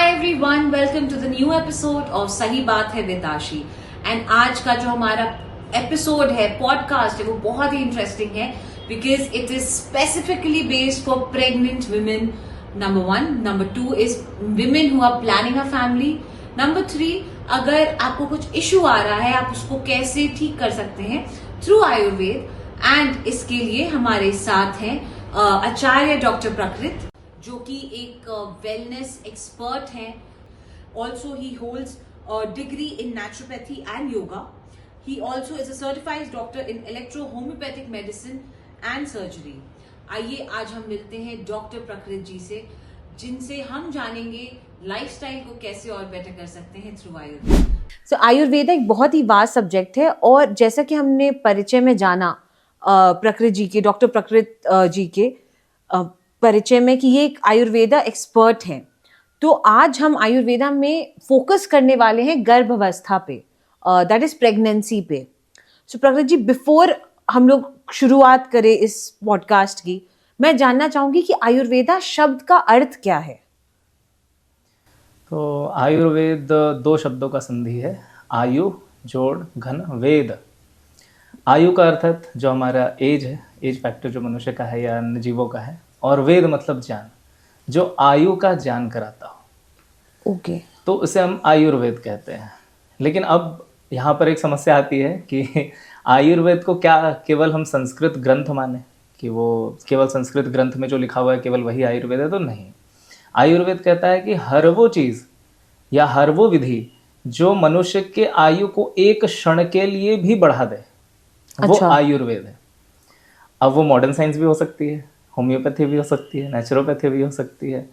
Hi everyone, welcome to the new episode of सही बात है विद आशी। एंड आज का जो हमारा एपिसोड है, पॉडकास्ट है, वो बहुत ही इंटरेस्टिंग है because it is specifically based for pregnant women. Number 1, number 2 is women who are planning a family। Number 3, अगर आपको कुछ इशू आ रहा है आप उसको कैसे ठीक कर सकते हैं थ्रू आयुर्वेद। एंड इसके लिए हमारे साथ हैं आचार्य डॉक्टर प्रकृत, जो कि एक वेलनेस एक्सपर्ट हैं। Also he holds degree in naturopathy and yoga. He also is a certified doctor in electro homeopathic medicine and surgery. आइए आज हम मिलते हैं डॉक्टर प्रकृत जी से, जिनसे हम जानेंगे लाइफस्टाइल को कैसे और बेटर कर सकते हैं थ्रू आयुर्वेद। आयुर्वेद एक बहुत ही वास्ट सब्जेक्ट है, और जैसा कि हमने परिचय में जाना प्रकृत जी के, डॉक्टर प्रकृत जी के परिचय में, कि ये एक आयुर्वेदा एक्सपर्ट हैं। तो आज हम आयुर्वेदा में फोकस करने वाले हैं गर्भावस्था पे, दैट इज प्रेगनेंसी पे। सो प्रकृत जी, बिफोर हम लोग शुरुआत करें इस पॉडकास्ट की, मैं जानना चाहूंगी कि आयुर्वेदा शब्द का अर्थ क्या है। तो आयुर्वेद दो शब्दों का संधि है, आयु जोड़ घन वेद। आयु का अर्थ जो हमारा एज है, एज फैक्टर जो मनुष्य का है या अन्य जीवों का है, और वेद मतलब ज्ञान, जो आयु का ज्ञान कराता हो। ओके। तो उसे हम आयुर्वेद कहते हैं। लेकिन अब यहाँ पर एक समस्या आती है कि आयुर्वेद को क्या केवल हम संस्कृत ग्रंथ माने, कि वो केवल संस्कृत ग्रंथ में जो लिखा हुआ है केवल वही आयुर्वेद है? तो नहीं। आयुर्वेद कहता है कि हर वो चीज़ या हर वो विधि जो मनुष्य के आयु को एक क्षण के लिए भी बढ़ा दे, वो आयुर्वेद है। अब वो मॉडर्न साइंस भी हो सकती है, होम्योपैथी भी हो सकती है, नेचुरोपैथी भी हो सकती है,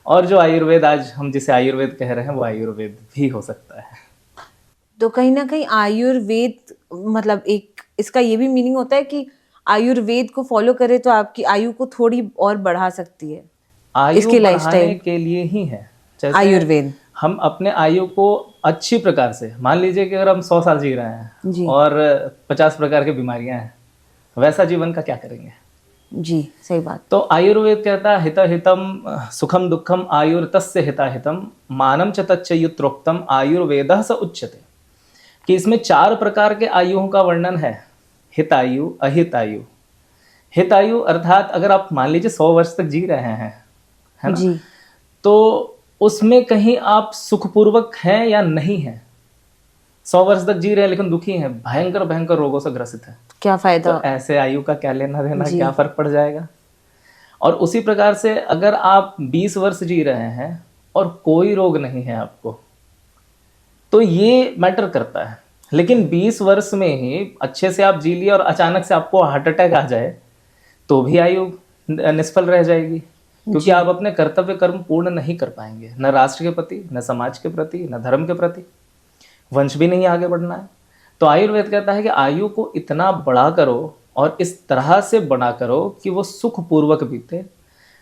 और जो आयुर्वेद आज हम जिसे आयुर्वेद कह रहे हैं वो आयुर्वेद भी हो सकता है। तो कहीं ना कहीं आयुर्वेद मतलब एक इसका ये भी मीनिंग होता है कि आयुर्वेद को फॉलो करे तो आपकी आयु को थोड़ी और बढ़ा सकती है। आयु इसके बढ़ाने लाइफस्टाइल के लिए ही है। जैसे आयुर्वेद हम अपने आयु को अच्छी प्रकार से, मान लीजिए कि अगर हम 100 साल जी रहे हैं जी। और 50 प्रकार की बीमारियां हैं, वैसा जीवन का क्या करेंगे? जी, सही बात। तो आयुर्वेद कहता है हित हितम सुखम दुखम आयुर्तस्य हिता हितम मानम च तच्च युत्रोक्तम आयुर्वेदः स उच्यते। कि इसमें 4 प्रकार के आयुओं का वर्णन है, हितायु, अहितायु। हितायु अर्थात अगर आप मान लीजिए 100 वर्ष तक जी रहे हैं, है ना? जी। तो उसमें कहीं आप सुखपूर्वक हैं या नहीं हैं? 100 वर्ष तक जी रहे हैं लेकिन दुखी हैं, भयंकर भयंकर रोगों से ग्रसित है, क्या फायदा? तो ऐसे आयु का क्या लेना देना, क्या फर्क पड़ जाएगा? और उसी प्रकार से अगर आप 20 वर्ष जी रहे हैं और कोई रोग नहीं है आपको, तो ये मैटर करता है। लेकिन 20 वर्ष में ही अच्छे से आप जी लिए और अचानक से आपको हार्ट अटैक आ जाए, तो भी आयु निष्फल रह जाएगी, क्योंकि आप अपने कर्तव्य कर्म पूर्ण नहीं कर पाएंगे, न राष्ट्र के प्रति, न समाज के प्रति, न धर्म के प्रति, वंश भी नहीं आगे बढ़ना है। तो आयुर्वेद कहता है कि आयु को इतना बड़ा करो और इस तरह से बड़ा करो कि वो सुखपूर्वक बीते,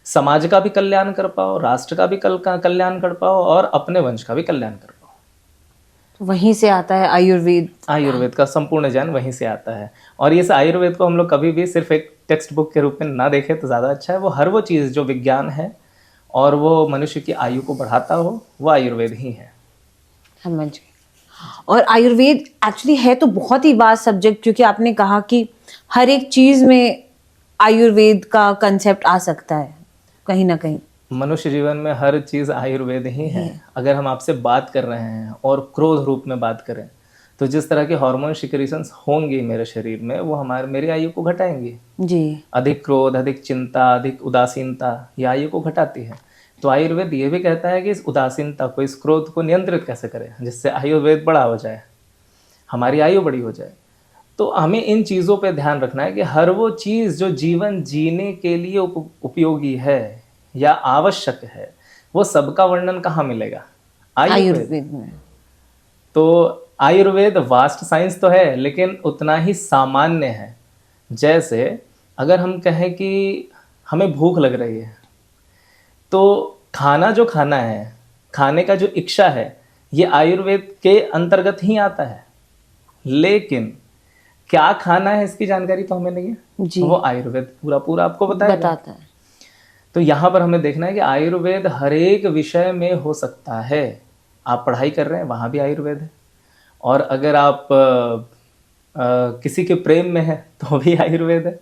समाज का भी कल्याण कर पाओ, राष्ट्र का भी कल्याण कर पाओ, और अपने वंश का भी कल्याण कर पाओ। वहीं से आता है आयुर्वेद। आयुर्वेद का संपूर्ण ज्ञान वहीं से आता है। और इस आयुर्वेद को हम लोग कभी भी सिर्फ एक टेक्स्ट बुक के रूप में ना देखें तो ज़्यादा अच्छा है। वो हर वो चीज़ जो विज्ञान है और वो मनुष्य की आयु को बढ़ाता हो, वो आयुर्वेद ही है। समझ गए। और आयुर्वेद एक्चुअली है तो बहुत ही वास्ट सब्जेक्ट, क्योंकि आपने कहा कि हर एक चीज में आयुर्वेद का कंसेप्ट आ सकता है कहीं ना कहीं। मनुष्य जीवन में हर चीज़ आयुर्वेद ही है। अगर हम आपसे बात कर रहे हैं और क्रोध रूप में बात करें, तो जिस तरह के हार्मोन सिक्रीशंस होंगी मेरे शरीर में, वो मेरी आयु को घटाएंगी जी। अधिक क्रोध, अधिक चिंता, अधिक उदासीनता, ये आयु को घटाती है। तो आयुर्वेद ये भी कहता है कि इस उदासीनता को, इस क्रोध को नियंत्रित कैसे करें, जिससे आयुर्वेद बड़ा हो जाए, हमारी आयु बड़ी हो जाए। तो हमें इन चीज़ों पे ध्यान रखना है कि हर वो चीज़ जो जीवन जीने के लिए उपयोगी है या आवश्यक है, वो सबका वर्णन कहाँ मिलेगा? आयुर्वेद में। तो आयुर्वेद वास्ट साइंस तो है, लेकिन उतना ही सामान्य है। जैसे अगर हम कहें कि हमें भूख लग रही है, तो खाना जो खाना है, खाने का जो इच्छा है, ये आयुर्वेद के अंतर्गत ही आता है। लेकिन क्या खाना है इसकी जानकारी तो हमें नहीं है जी। वो आयुर्वेद पूरा पूरा आपको बताता है। तो यहाँ पर हमें देखना है कि आयुर्वेद हर एक विषय में हो सकता है। आप पढ़ाई कर रहे हैं, वहाँ भी आयुर्वेद है। और अगर आप किसी के प्रेम में है तो भी आयुर्वेद है,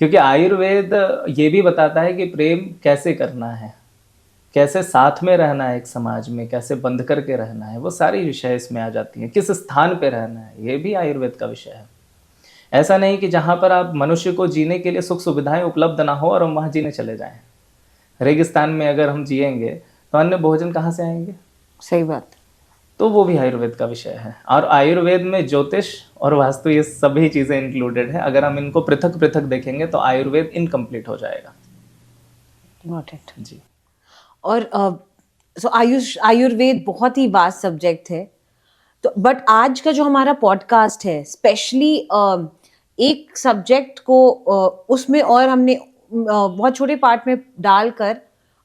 क्योंकि आयुर्वेद ये भी बताता है कि प्रेम कैसे करना है, कैसे साथ में रहना है एक समाज में, कैसे बंध करके रहना है, वो सारी विषय इसमें आ जाती हैं। किस स्थान पे रहना है, ये भी आयुर्वेद का विषय है। ऐसा नहीं कि जहाँ पर आप मनुष्य को जीने के लिए सुख सुविधाएं उपलब्ध ना हो और हम वहाँ जीने चले जाएं। रेगिस्तान में अगर हम जिएंगे तो अन्य भोजन कहाँ से आएंगे? सही बात। तो वो भी आयुर्वेद का विषय है। और आयुर्वेद में ज्योतिष और वास्तु ये सभी चीज़ें इंक्लूडेड है। अगर हम इनको पृथक पृथक देखेंगे तो आयुर्वेद इनकम्प्लीट हो जाएगा। Got it. जी। और आयुर्वेद बहुत ही वास्ट सब्जेक्ट है। तो बट आज का जो हमारा पॉडकास्ट है स्पेशली एक सब्जेक्ट को उसमें और हमने बहुत छोटे पार्ट में डालकर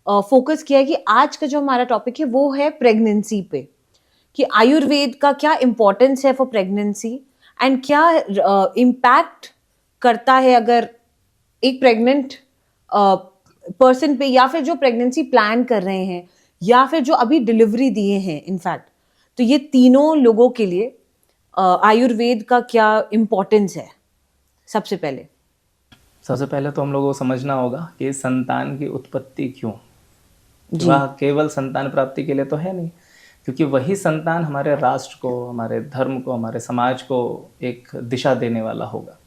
फोकस किया है कि आज का जो हमारा टॉपिक है वो है प्रेगनेंसी पे, कि आयुर्वेद का क्या इम्पोर्टेंस है फॉर प्रेगनेंसी एंड क्या इम्पैक्ट करता है अगर एक प्रेग्नेंट पर्सन पे, या फिर जो प्रेगनेंसी प्लान कर रहे हैं, या फिर जो अभी डिलीवरी दिए हैं इनफैक्ट। तो ये तीनों लोगों के लिए आयुर्वेद का क्या इम्पोर्टेंस है? सबसे पहले तो हम लोगों को समझना होगा कि संतान की उत्पत्ति क्यों। वह केवल संतान प्राप्ति के लिए तो है नहीं, क्योंकि वही संतान हमारे राष्ट्र को, हमारे धर्म को, हमारे समाज को एक दिशा देने वाला होगा।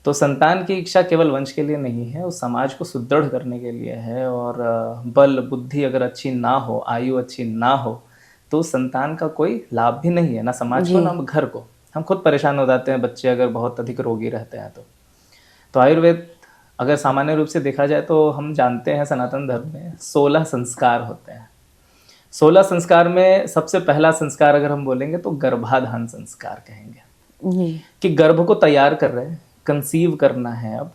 तो संतान की इच्छा केवल वंश के लिए नहीं है, उस समाज को सुदृढ़ करने के लिए है। और बल बुद्धि अगर अच्छी ना हो, आयु अच्छी ना हो, तो संतान का कोई लाभ भी नहीं है, ना समाज को ना घर को। हम खुद परेशान हो जाते हैं बच्चे अगर बहुत अधिक रोगी रहते हैं तो आयुर्वेद अगर सामान्य रूप से देखा जाए तो हम जानते हैं सनातन धर्म में 16 संस्कार होते हैं। 16 संस्कार में सबसे पहला संस्कार अगर हम बोलेंगे तो गर्भाधान संस्कार कहेंगे, कि गर्भ को तैयार कर रहे हैं, कंसीव करना है। अब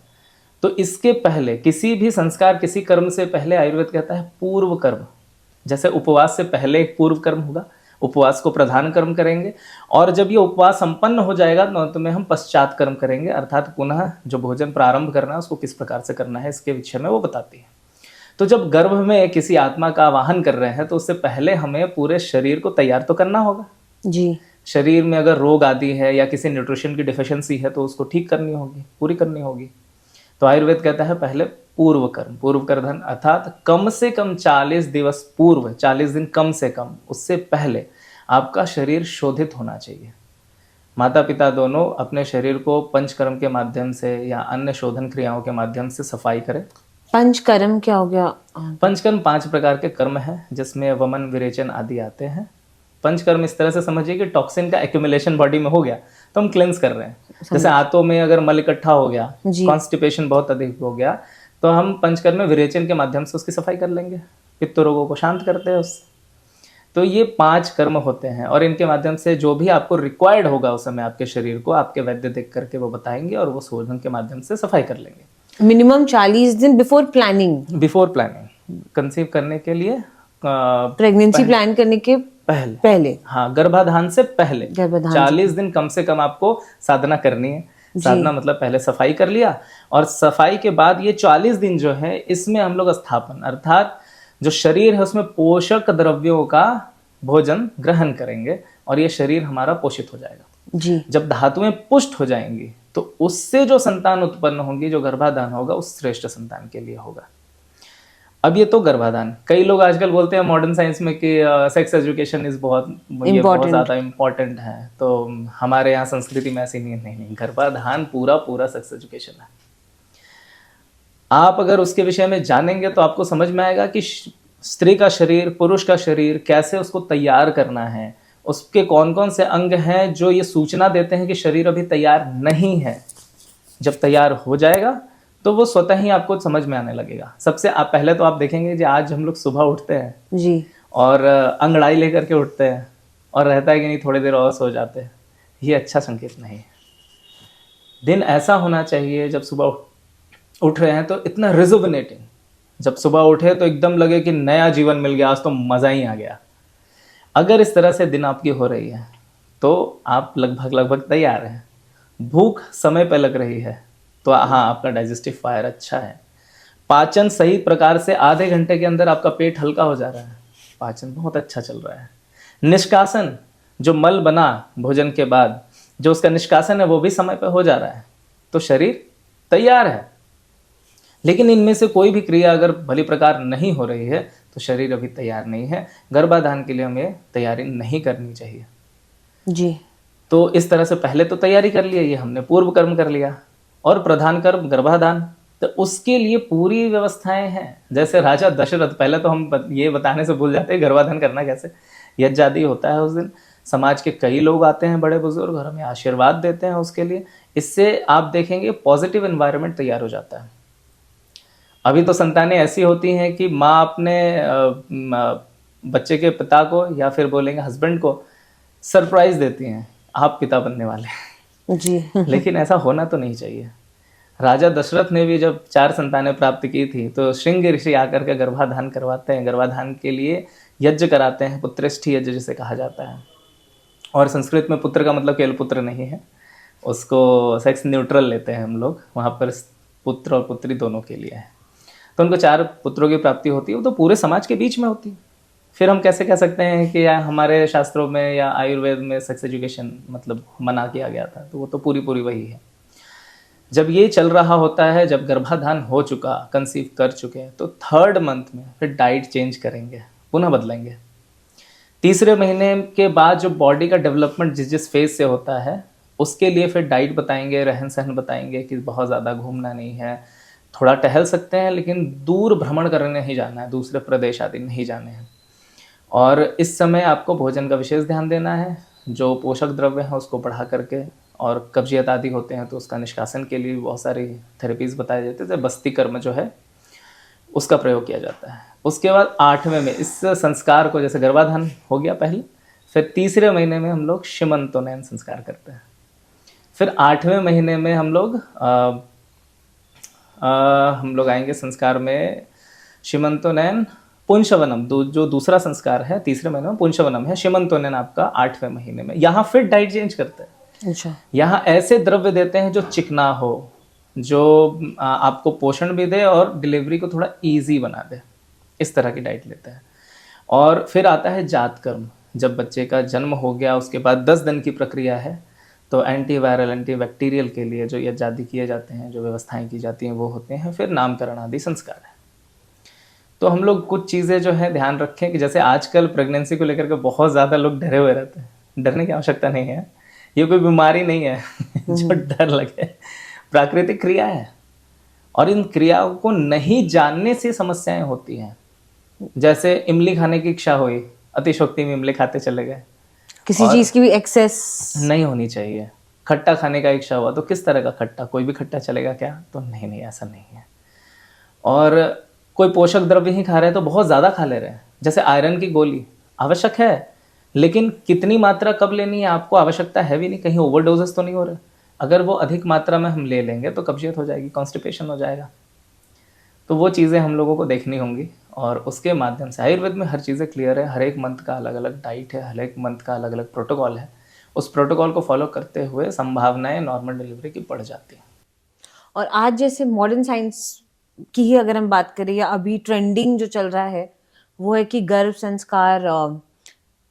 तो इसके पहले किसी भी संस्कार, किसी कर्म से पहले आयुर्वेद कहता है पूर्व कर्म। जैसे उपवास से पहले एक पूर्व कर्म होगा, उपवास को प्रधान कर्म करेंगे, और जब ये उपवास संपन्न हो जाएगा तो में हम पश्चात कर्म करेंगे, अर्थात पुनः जो भोजन प्रारंभ करना है उसको किस प्रकार से करना है इसके विषय में वो बताती है। तो जब गर्भ में किसी आत्मा का आवाहन कर रहे हैं तो उससे पहले हमें पूरे शरीर को तैयार तो करना होगा जी। शरीर में अगर रोग आदि है या किसी न्यूट्रिशन की डिफिशियंसी है तो उसको ठीक करनी होगी, पूरी करनी होगी। तो आयुर्वेद कहता है पहले पूर्व कर्म, पूर्व कर्धन, अर्थात कम से कम 40 दिवस पूर्व, 40 दिन कम से कम, उससे पहले आपका शरीर शोधित होना चाहिए। माता पिता दोनों अपने शरीर को पंचकर्म के माध्यम से या अन्य शोधन क्रियाओं के माध्यम से सफाई करें। पंचकर्म क्या हो गया? पंचकर्म 5 प्रकार के कर्म हैं जिसमें वमन, विरेचन आदि आते हैं। पंचकर्म इस तरह से समझिए कि टॉक्सिन का एक्यूमुलेशन बॉडी में हो गया तो हम क्लेंस कर रहे हैं। जैसे आंतों में अगर मल इकट्ठा हो गया, कॉन्स्टिपेशन बहुत अधिक हो गया, तो हम पंचकर्म में विरेचन के माध्यम से उसकी सफाई कर लेंगे, पित्त रोगों को शांत करते हैं उससे। तो ये 5 कर्म होते हैं और इनके माध्यम से जो भी आपको रिक्वायर्ड होगा उस समय आपके शरीर को आपके वैद्य देख करके वो बताएंगे और वो शोधन के माध्यम से सफाई कर लेंगे। मिनिमम 40 दिन बिफोर प्लानिंग कंसीव करने के लिए, प्रेगनेंसी प्लान करने के पहले हाँ, गर्भाधान से पहले 40 दिन कम से कम आपको साधना करनी है। साधना मतलब पहले सफाई कर लिया, और सफाई के बाद ये 40 दिन जो है इसमें हम लोग स्थापन, अर्थात जो शरीर है उसमें पोषक द्रव्यों का भोजन ग्रहण करेंगे और ये शरीर हमारा पोषित हो जाएगा जी। जब धातुएं पुष्ट हो जाएंगी तो उससे जो संतान उत्पन्न होंगी, जो गर्भाधान होगा, उस श्रेष्ठ संतान के लिए होगा। अब ये तो गर्भाधान। कई लोग आजकल बोलते हैं मॉडर्न साइंस में कि सेक्स एजुकेशन इज बहुत ज्यादा इम्पोर्टेंट है, तो हमारे यहाँ संस्कृति में ऐसी नहीं। गर्भाधान पूरा सेक्स एजुकेशन है। आप अगर उसके विषय में जानेंगे तो आपको समझ में आएगा कि स्त्री का शरीर, पुरुष का शरीर कैसे उसको तैयार करना है, उसके कौन कौन से अंग हैं जो ये सूचना देते हैं कि शरीर अभी तैयार नहीं है। जब तैयार हो जाएगा तो वो स्वतः ही आपको समझ में आने लगेगा। सबसे पहले तो आप देखेंगे कि आज हम लोग सुबह उठते हैं जी और अंगड़ाई लेकर के उठते हैं और रहता है कि नहीं थोड़ी देर और सो जाते हैं, ये अच्छा संकेत नहीं है। दिन ऐसा होना चाहिए जब सुबह उठ रहे हैं तो इतना रिजुविनेटिंग, जब सुबह उठे तो एकदम लगे कि नया जीवन मिल गया, आज तो मज़ा ही आ गया। अगर इस तरह से दिन आपकी हो रही है तो आप लगभग तैयार हैं। भूख समय पर लग रही है तो हाँ, आपका डाइजेस्टिव फायर अच्छा है। पाचन सही प्रकार से आधे घंटे के अंदर आपका पेट हल्का हो जा रहा है, पाचन बहुत अच्छा चल रहा है। निष्कासन, जो मल बना भोजन के बाद, जो उसका निष्कासन है वो भी समय पर हो जा रहा है, तो शरीर तैयार है। लेकिन इनमें से कोई भी क्रिया अगर भली प्रकार नहीं हो रही है तो शरीर अभी तैयार नहीं है। गर्भाधान के लिए हमें तैयारी नहीं करनी चाहिए जी। तो इस तरह से पहले तो तैयारी कर लिया, ये हमने पूर्व कर्म कर लिया। और प्रधान कर्म गर्भाधान, तो उसके लिए पूरी व्यवस्थाएं हैं। जैसे राजा दशरथ, पहले तो हम ये बताने से भूल जाते हैं गर्भाधान करना कैसे। यज्ञादि होता है उस दिन, समाज के कई लोग आते हैं, बड़े बुजुर्ग, और हमें आशीर्वाद देते हैं उसके लिए। इससे आप देखेंगे पॉजिटिव एनवायरनमेंट तैयार हो जाता है। अभी तो संतानें ऐसी होती हैं कि माँ अपने बच्चे के पिता को या फिर बोलेंगे हस्बैंड को सरप्राइज देती हैं, आप पिता बनने वाले हैं। जी। लेकिन ऐसा होना तो नहीं चाहिए। राजा दशरथ ने भी जब 4 संतानें प्राप्त की थी तो श्रृंग ऋषि आकर के गर्भाधान करवाते हैं, गर्भाधान के लिए यज्ञ कराते हैं, पुत्रेष्ठी यज्ञ जिसे कहा जाता है। और संस्कृत में पुत्र का मतलब केवल पुत्र नहीं है, उसको सेक्स न्यूट्रल लेते हैं हम लोग, वहाँ पर पुत्र और पुत्री दोनों के लिए है। तो उनको 4 पुत्रों की प्राप्ति होती है, वो तो पूरे समाज के बीच में होती है। फिर हम कैसे कह सकते हैं कि हमारे शास्त्रों में या आयुर्वेद में सेक्स एजुकेशन मतलब मना किया गया था, तो वो तो पूरी वही है। जब ये चल रहा होता है, जब गर्भाधान हो चुका, कंसीव कर चुके, तो 3rd मंथ में फिर डाइट चेंज करेंगे, पुनः बदलेंगे। 3रे महीने के बाद जो बॉडी का डेवलपमेंट जिस फेज से होता है उसके लिए फिर डाइट बताएंगे, रहन सहन बताएंगे कि बहुत ज़्यादा घूमना नहीं है, थोड़ा टहल सकते हैं लेकिन दूर भ्रमण करने नहीं जाना है, दूसरे प्रदेश आदि नहीं जाने हैं। और इस समय आपको भोजन का विशेष ध्यान देना है, जो पोषक द्रव्य हैं उसको बढ़ा करके, और कब्जियत आदि होते हैं तो उसका निष्कासन के लिए बहुत सारी थेरेपीज बताए जाते हैं। बस्ती कर्म जो है उसका प्रयोग किया जाता है। उसके बाद 8वें में इस संस्कार को, जैसे गर्भाधान हो गया पहले, फिर 3रे महीने में हम लोग शिमंतोनयन संस्कार करते हैं। फिर 8वें महीने में हम लोग आएंगे संस्कार में शिमंतोनयन पुंशवनम, जो दूसरा संस्कार है 3रे महीने में पुंशवनम है, शिमंतोनयन आपका 8वें महीने में। यहाँ फिर डाइट चेंज करते हैं। अच्छा। यहाँ ऐसे द्रव्य देते हैं जो चिकना हो, जो आपको पोषण भी दे और डिलीवरी को थोड़ा इजी बना दे, इस तरह की डाइट लेते हैं। और फिर आता है जात कर्म, जब बच्चे का जन्म हो गया उसके बाद 10 दिन की प्रक्रिया है, तो एंटीवायरल एंटीबैक्टीरियल के लिए जो यज्ञादि किए जाते हैं, जो व्यवस्थाएं की जाती हैं वो होते हैं। फिर नामकरण आदि संस्कार है। तो हम लोग कुछ चीज़ें जो है ध्यान रखें कि जैसे आजकल प्रेगनेंसी को लेकर के बहुत ज़्यादा लोग डरे हुए रहते हैं। डरने की आवश्यकता नहीं है, ये कोई बीमारी नहीं है जो डर लगे, प्राकृतिक क्रिया है। और इन क्रियाओं को नहीं जानने से समस्याएं होती हैं। जैसे इमली खाने की इच्छा हुई, अतिशोक्ति में इमली खाते चले गए, किसी चीज की भी एक्सेस नहीं होनी चाहिए। खट्टा खाने का इच्छा हुआ तो किस तरह का खट्टा, कोई भी खट्टा चलेगा क्या? तो नहीं, ऐसा नहीं है। और कोई पोषक द्रव्य ही खा रहे हैं तो बहुत ज़्यादा खा ले रहे हैं। जैसे आयरन की गोली आवश्यक है, लेकिन कितनी मात्रा कब लेनी है आपको आवश्यकता है भी नहीं, कहीं ओवरडोजेस तो नहीं हो रहे। अगर वो अधिक मात्रा में हम ले लेंगे तो कब्जियत हो जाएगी, कॉन्स्टिपेशन हो जाएगा। तो वो चीज़ें हम लोगों को देखनी होंगी। और उसके माध्यम से आयुर्वेद में हर चीज़ें क्लियर है, हर एक मंथ का अलग अलग डाइट है, हर एक मंथ का अलग अलग प्रोटोकॉल है। उस प्रोटोकॉल को फॉलो करते हुए संभावनाएं नॉर्मल डिलीवरी की बढ़ जाती हैं। और आज जैसे मॉडर्न साइंस की ही अगर हम बात करें, या अभी ट्रेंडिंग जो चल रहा है वो है कि गर्भ संस्कार,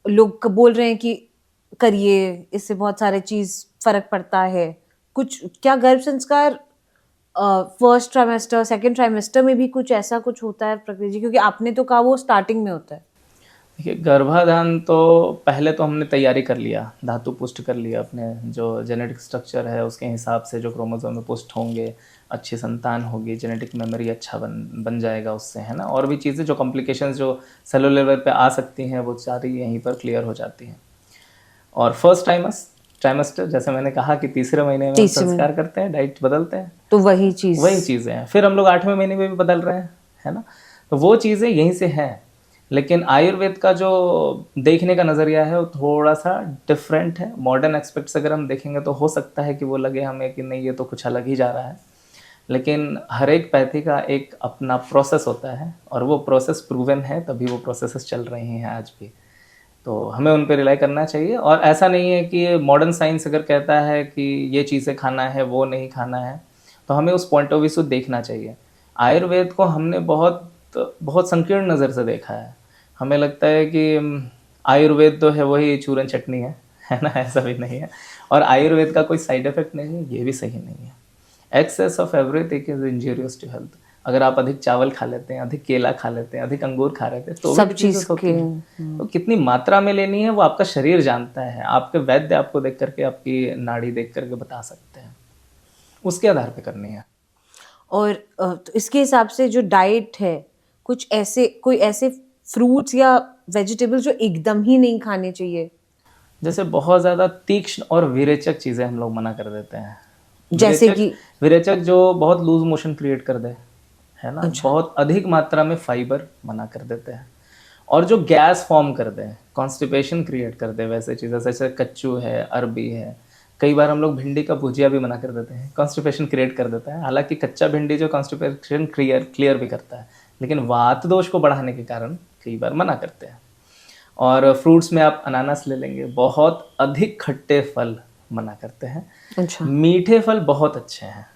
लोग बोल रहे हैं कि करिए, इससे बहुत सारे चीज़ फर्क पड़ता है। कुछ क्या गर्भ संस्कार फर्स्ट ट्राइमेस्टर, सेकंड ट्राइमेस्टर में भी कुछ ऐसा कुछ होता है प्रकृति जी? क्योंकि आपने तो कहा वो स्टार्टिंग में होता है। देखिए, गर्भाधान तो पहले तो हमने तैयारी कर लिया, धातु पुष्ट कर लिया, अपने जो जेनेटिक स्ट्रक्चर है उसके हिसाब से जो क्रोमोसोम में पुष्ट होंगे, अच्छी संतान होगी, जेनेटिक मेमोरी अच्छा बन जाएगा उससे, है ना। और भी चीज़ें जो कॉम्प्लिकेशंस जो सेलुलर लेवल पे आ सकती हैं वो सारी यहीं पर क्लियर हो जाती हैं। और फर्स्ट ट्राइमेस्टर जैसे मैंने कहा कि 3रे महीने में संस्कार करते हैं, डाइट बदलते हैं, तो वही चीज़ें हैं। फिर हम लोग 8वें महीने में भी बदल रहे हैं, है ना। तो वो चीज़ें यहीं से हैं। लेकिन आयुर्वेद का जो देखने का नज़रिया है वो थोड़ा सा डिफरेंट है। मॉडर्न एस्पेक्ट्स अगर हम देखेंगे तो हो सकता है कि वो लगे हमें कि नहीं, ये तो कुछ अलग ही जा रहा है। लेकिन हर एक पैथी का एक अपना प्रोसेस होता है, और वो प्रोसेस प्रूवन है, तभी वो प्रोसेसेस चल रही हैं आज भी। तो हमें उन पर रिलाई करना चाहिए। और ऐसा नहीं है कि मॉडर्न साइंस अगर कहता है कि ये चीज़ें खाना है, वो नहीं खाना है, तो हमें उस पॉइंट ऑफ व्यू से देखना चाहिए। आयुर्वेद को हमने बहुत बहुत संकीर्ण नज़र से देखा है। हमें लगता है कि आयुर्वेद तो है वही चूरन चटनी है ना, ऐसा भी नहीं है। और आयुर्वेद का कोई साइड इफेक्ट नहीं है, ये भी सही नहीं है। Excess of everything is injurious to health. अगर आप अधिक चावल खा लेते हैं, अधिक केला खा लेते हैं, अधिक अंगूर खा रहे थे तो सब भी चीज diseases होती हैं। तो कितनी मात्रा में लेनी है वो आपका शरीर जानता है। आपके वैद्य आपको देख करके, आपकी नाड़ी देख करके बता सकते हैं, उसके आधार पे करनी है। और तो इसके हिसाब से जो डाइट है, कोई ऐसे फ्रूट्स या वेजिटेबल्स जो एकदम ही नहीं खाने चाहिए, जैसे बहुत ज़्यादा तीक्ष्ण और विरेचक चीज़ें हम लोग मना कर देते हैं। जैसे विरेचक जो बहुत लूज मोशन क्रिएट कर दे, है ना, बहुत अधिक मात्रा में फाइबर मना कर देते हैं। और जो गैस फॉर्म कर दे, कॉन्स्टिपेशन क्रिएट कर दे, वैसे चीज़ें जैसे कच्चू है, अरबी है। कई बार हम लोग भिंडी का भुजिया भी मना कर देते हैं, कॉन्स्टिपेशन क्रिएट कर देता है। हालांकि कच्चा भिंडी जो कॉन्स्टिपेशन क्लियर भी करता है, लेकिन वात दोष को बढ़ाने के कारण कई बार मना करते हैं। और फ्रूट्स में आप अनानास ले लेंगे, बहुत अधिक खट्टे फल मना करते हैं। अच्छा, मीठे फल बहुत अच्छे हैं।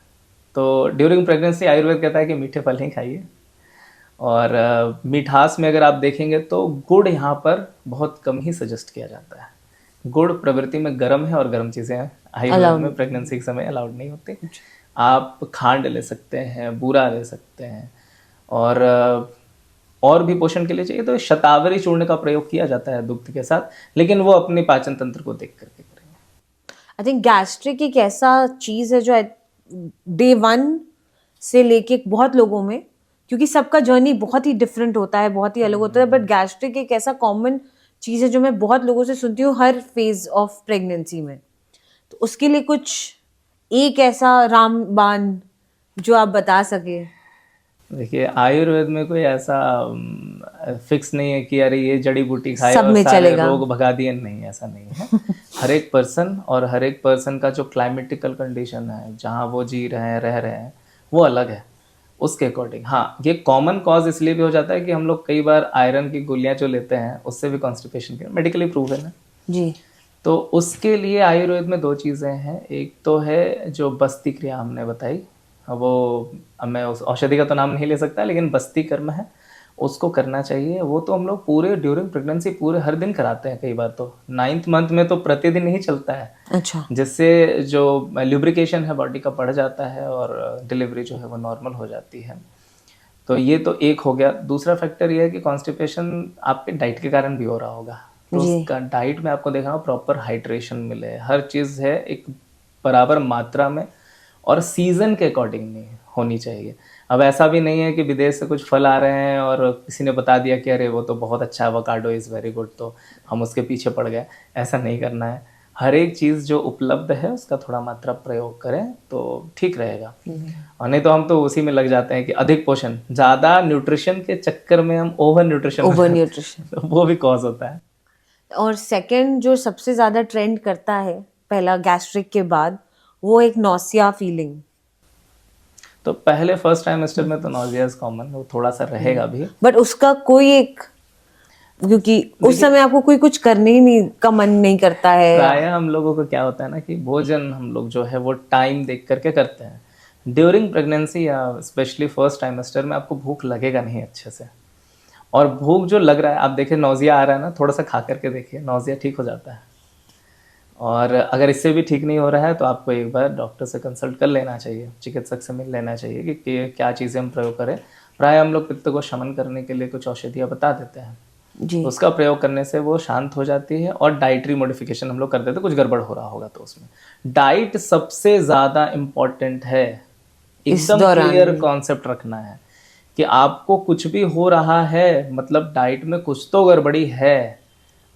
तो ड्यूरिंग प्रेगनेंसी आयुर्वेद कहता है कि मीठे फल ही खाइए। और मिठास में अगर आप देखेंगे तो गुड़ यहाँ पर बहुत कम ही सजेस्ट किया जाता है। गुड़ प्रवृत्ति में गर्म है और गर्म चीज़ें आयुर्वेद में प्रेगनेंसी के समय अलाउड नहीं होती। आप खांड ले सकते हैं, बूरा ले सकते हैं। और भी पोषण के लिए चाहिए तो शतावरी चूर्ण का प्रयोग किया जाता है दुग्ध के साथ, लेकिन वो अपने पाचन तंत्र को देख करके करेंगे। आई थिंक गैस्ट्रिक एक ऐसा चीज है जो डे 1 से लेके बहुत लोगों में, क्योंकि सबका जर्नी बहुत ही डिफरेंट होता है, बहुत ही अलग होता है, बट गैस्ट्रिक एक ऐसा कॉमन चीज है जो मैं बहुत लोगों से सुनती हूँ हर फेज ऑफ प्रेगनेंसी में। तो उसके लिए कुछ एक ऐसा रामबाण जो आप बता सके। देखिए, आयुर्वेद में कोई ऐसा फिक्स नहीं है कि अरे ये जड़ी बूटी खाए सब और में सारे चलेगा। रोग भगा दिए, नहीं, ऐसा नहीं है। हर एक पर्सन और हर एक पर्सन का जो क्लाइमेटिकल कंडीशन है, जहाँ वो जी रहे हैं, रह रहे हैं, वो अलग है। उसके अकॉर्डिंग हाँ, ये कॉमन कॉज इसलिए भी हो जाता है कि हम लोग कई बार आयरन की गोलियां जो लेते हैं उससे भी कॉन्स्टिपेशन के मेडिकली प्रूव है ना जी। तो उसके लिए आयुर्वेद में 2 चीज़ें हैं। एक तो है जो बस्ती क्रिया हमने बताई, वो अब मैं उस औषधि का तो नाम नहीं ले सकता, लेकिन बस्ती कर्म है, उसको करना चाहिए। वो तो हम लोग पूरे ड्यूरिंग प्रेगनेंसी पूरे हर दिन कराते हैं। कई बार तो 9th मंथ में तो प्रतिदिन ही चलता है, अच्छा, जिससे जो ल्यूब्रिकेशन है बॉडी का बढ़ जाता है और डिलीवरी जो है वो नॉर्मल हो जाती है। तो ये तो एक हो गया। दूसरा फैक्टर ये है कि कॉन्स्टिपेशन आपके डाइट के कारण भी हो रहा होगा, तो उसका डाइट में आपको देखना प्रॉपर हाइड्रेशन मिले, हर चीज़ है एक बराबर मात्रा में और सीजन के अकॉर्डिंग नहीं होनी चाहिए। अब ऐसा भी नहीं है कि विदेश से कुछ फल आ रहे हैं और किसी ने बता दिया कि अरे वो तो बहुत अच्छा एवोकाडो इज़ वेरी गुड, तो हम उसके पीछे पड़ गए। ऐसा नहीं करना है। हर एक चीज़ जो उपलब्ध है उसका थोड़ा मात्रा प्रयोग करें तो ठीक रहेगा। और नहीं तो हम तो उसी में लग जाते हैं कि अधिक पोषण, ज़्यादा न्यूट्रिशन के चक्कर में हम ओवर न्यूट्रिशन तो वो भी कॉज होता है। और सेकंड जो सबसे ज्यादा ट्रेंड करता है पहला गैस्ट्रिक के बाद, वो एक नॉसिया फीलिंग। तो पहले फर्स्ट ट्राइमेस्टर में तो नॉजिया इज कॉमन, वो थोड़ा सा रहेगा भी, बट उसका कोई एक, क्योंकि उस समय आपको कोई कुछ करने ही नहीं का मन नहीं करता है। प्राय हम लोगों को क्या होता है ना कि भोजन हम लोग जो है वो टाइम देख करके करते हैं। ड्यूरिंग प्रेगनेंसी या स्पेशली फर्स्ट ट्राइमेस्टर में आपको भूख लगेगा नहीं अच्छे से, और भूख जो लग रहा है, आप देखिए नौजिया आ रहा है ना, थोड़ा सा खा करके देखिए, नौजिया ठीक हो जाता है। और अगर इससे भी ठीक नहीं हो रहा है तो आपको एक बार डॉक्टर से कंसल्ट कर लेना चाहिए, चिकित्सक से मिल लेना चाहिए कि क्या चीज़ें हम प्रयोग करें। प्राय हम लोग पित्त को शमन करने के लिए कुछ औषधियाँ बता देते हैं जी। तो उसका प्रयोग करने से वो शांत हो जाती है। और डाइटरी मॉडिफिकेशन हम लोग कर देते हैं, कुछ गड़बड़ हो रहा होगा तो उसमें डाइट सबसे ज़्यादा इम्पॉर्टेंट है। एकदम क्लियर कॉन्सेप्ट रखना है कि आपको कुछ भी हो रहा है, मतलब डाइट में कुछ तो गड़बड़ी है।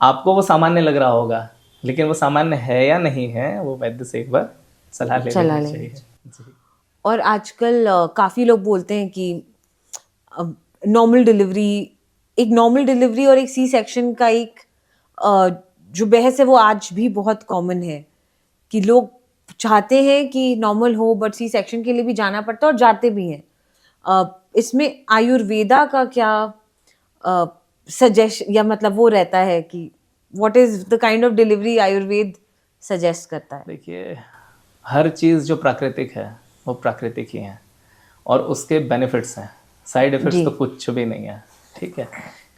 आपको वो सामान्य लग रहा होगा, लेकिन वो सामान्य है या नहीं है वो वैद्य से एक बार सलाह ले लेनी चाहिए। जी। और आजकल काफी लोग बोलते हैं कि नॉर्मल डिलीवरी और एक सी सेक्शन का एक जो बहस है वो आज भी बहुत कॉमन है कि लोग चाहते हैं कि नॉर्मल हो, बट सी सेक्शन के लिए भी जाना पड़ता है और जाते भी हैं। इसमें आयुर्वेदा का क्या सजेस्ट या मतलब वो रहता है कि what is the kind of delivery Ayurveda suggest करता है? देखिए, हर चीज़ जो प्राकृतिक है वो प्राकृतिक ही है, और उसके बेनिफिट्स हैं, साइड इफेक्ट्स जी। तो कुछ भी नहीं है, ठीक है।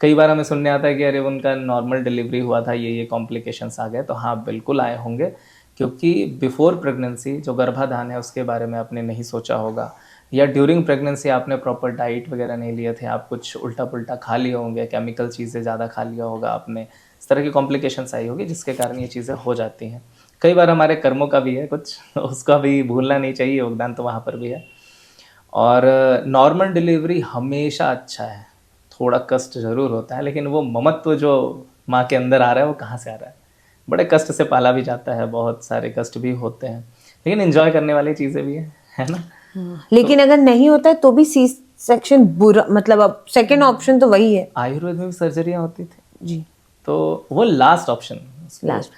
कई बार हमें सुनने आता है कि अरे उनका नॉर्मल डिलीवरी हुआ था, ये कॉम्प्लिकेशंस आ गए, तो हाँ बिल्कुल आए होंगे, क्योंकि बिफोर प्रेगनेंसी जो गर्भाधान है उसके बारे में आपने नहीं सोचा होगा, या ड्यूरिंग प्रेगनेंसी आपने प्रॉपर डाइट वगैरह नहीं लिए थे, आप कुछ उल्टा पुल्टा खा लिए होंगे, केमिकल चीज़ें ज़्यादा खा लिया होगा आपने, इस तरह की कॉम्प्लिकेशंस आई होगी जिसके कारण ये चीज़ें हो जाती हैं। कई बार हमारे कर्मों का भी है कुछ, उसका भी भूलना नहीं चाहिए, योगदान तो वहाँ पर भी है। और नॉर्मल डिलीवरी हमेशा अच्छा है, थोड़ा कष्ट ज़रूर होता है, लेकिन वो ममत्व जो माँ के अंदर आ रहा है वो कहाँ से आ रहा है, बड़े कष्ट से पाला भी जाता है, बहुत सारे कष्ट भी होते हैं, लेकिन एंजॉय करने वाली चीज़ें भी हैं, है ना। लेकिन अगर नहीं होता है तो भी सी सेक्शन बुरा, मतलब अब सेकंड ऑप्शन तो वही है। आयुर्वेद में भी सर्जरियाँ होती थी, जी, तो वो लास्ट ऑप्शन, लास्ट।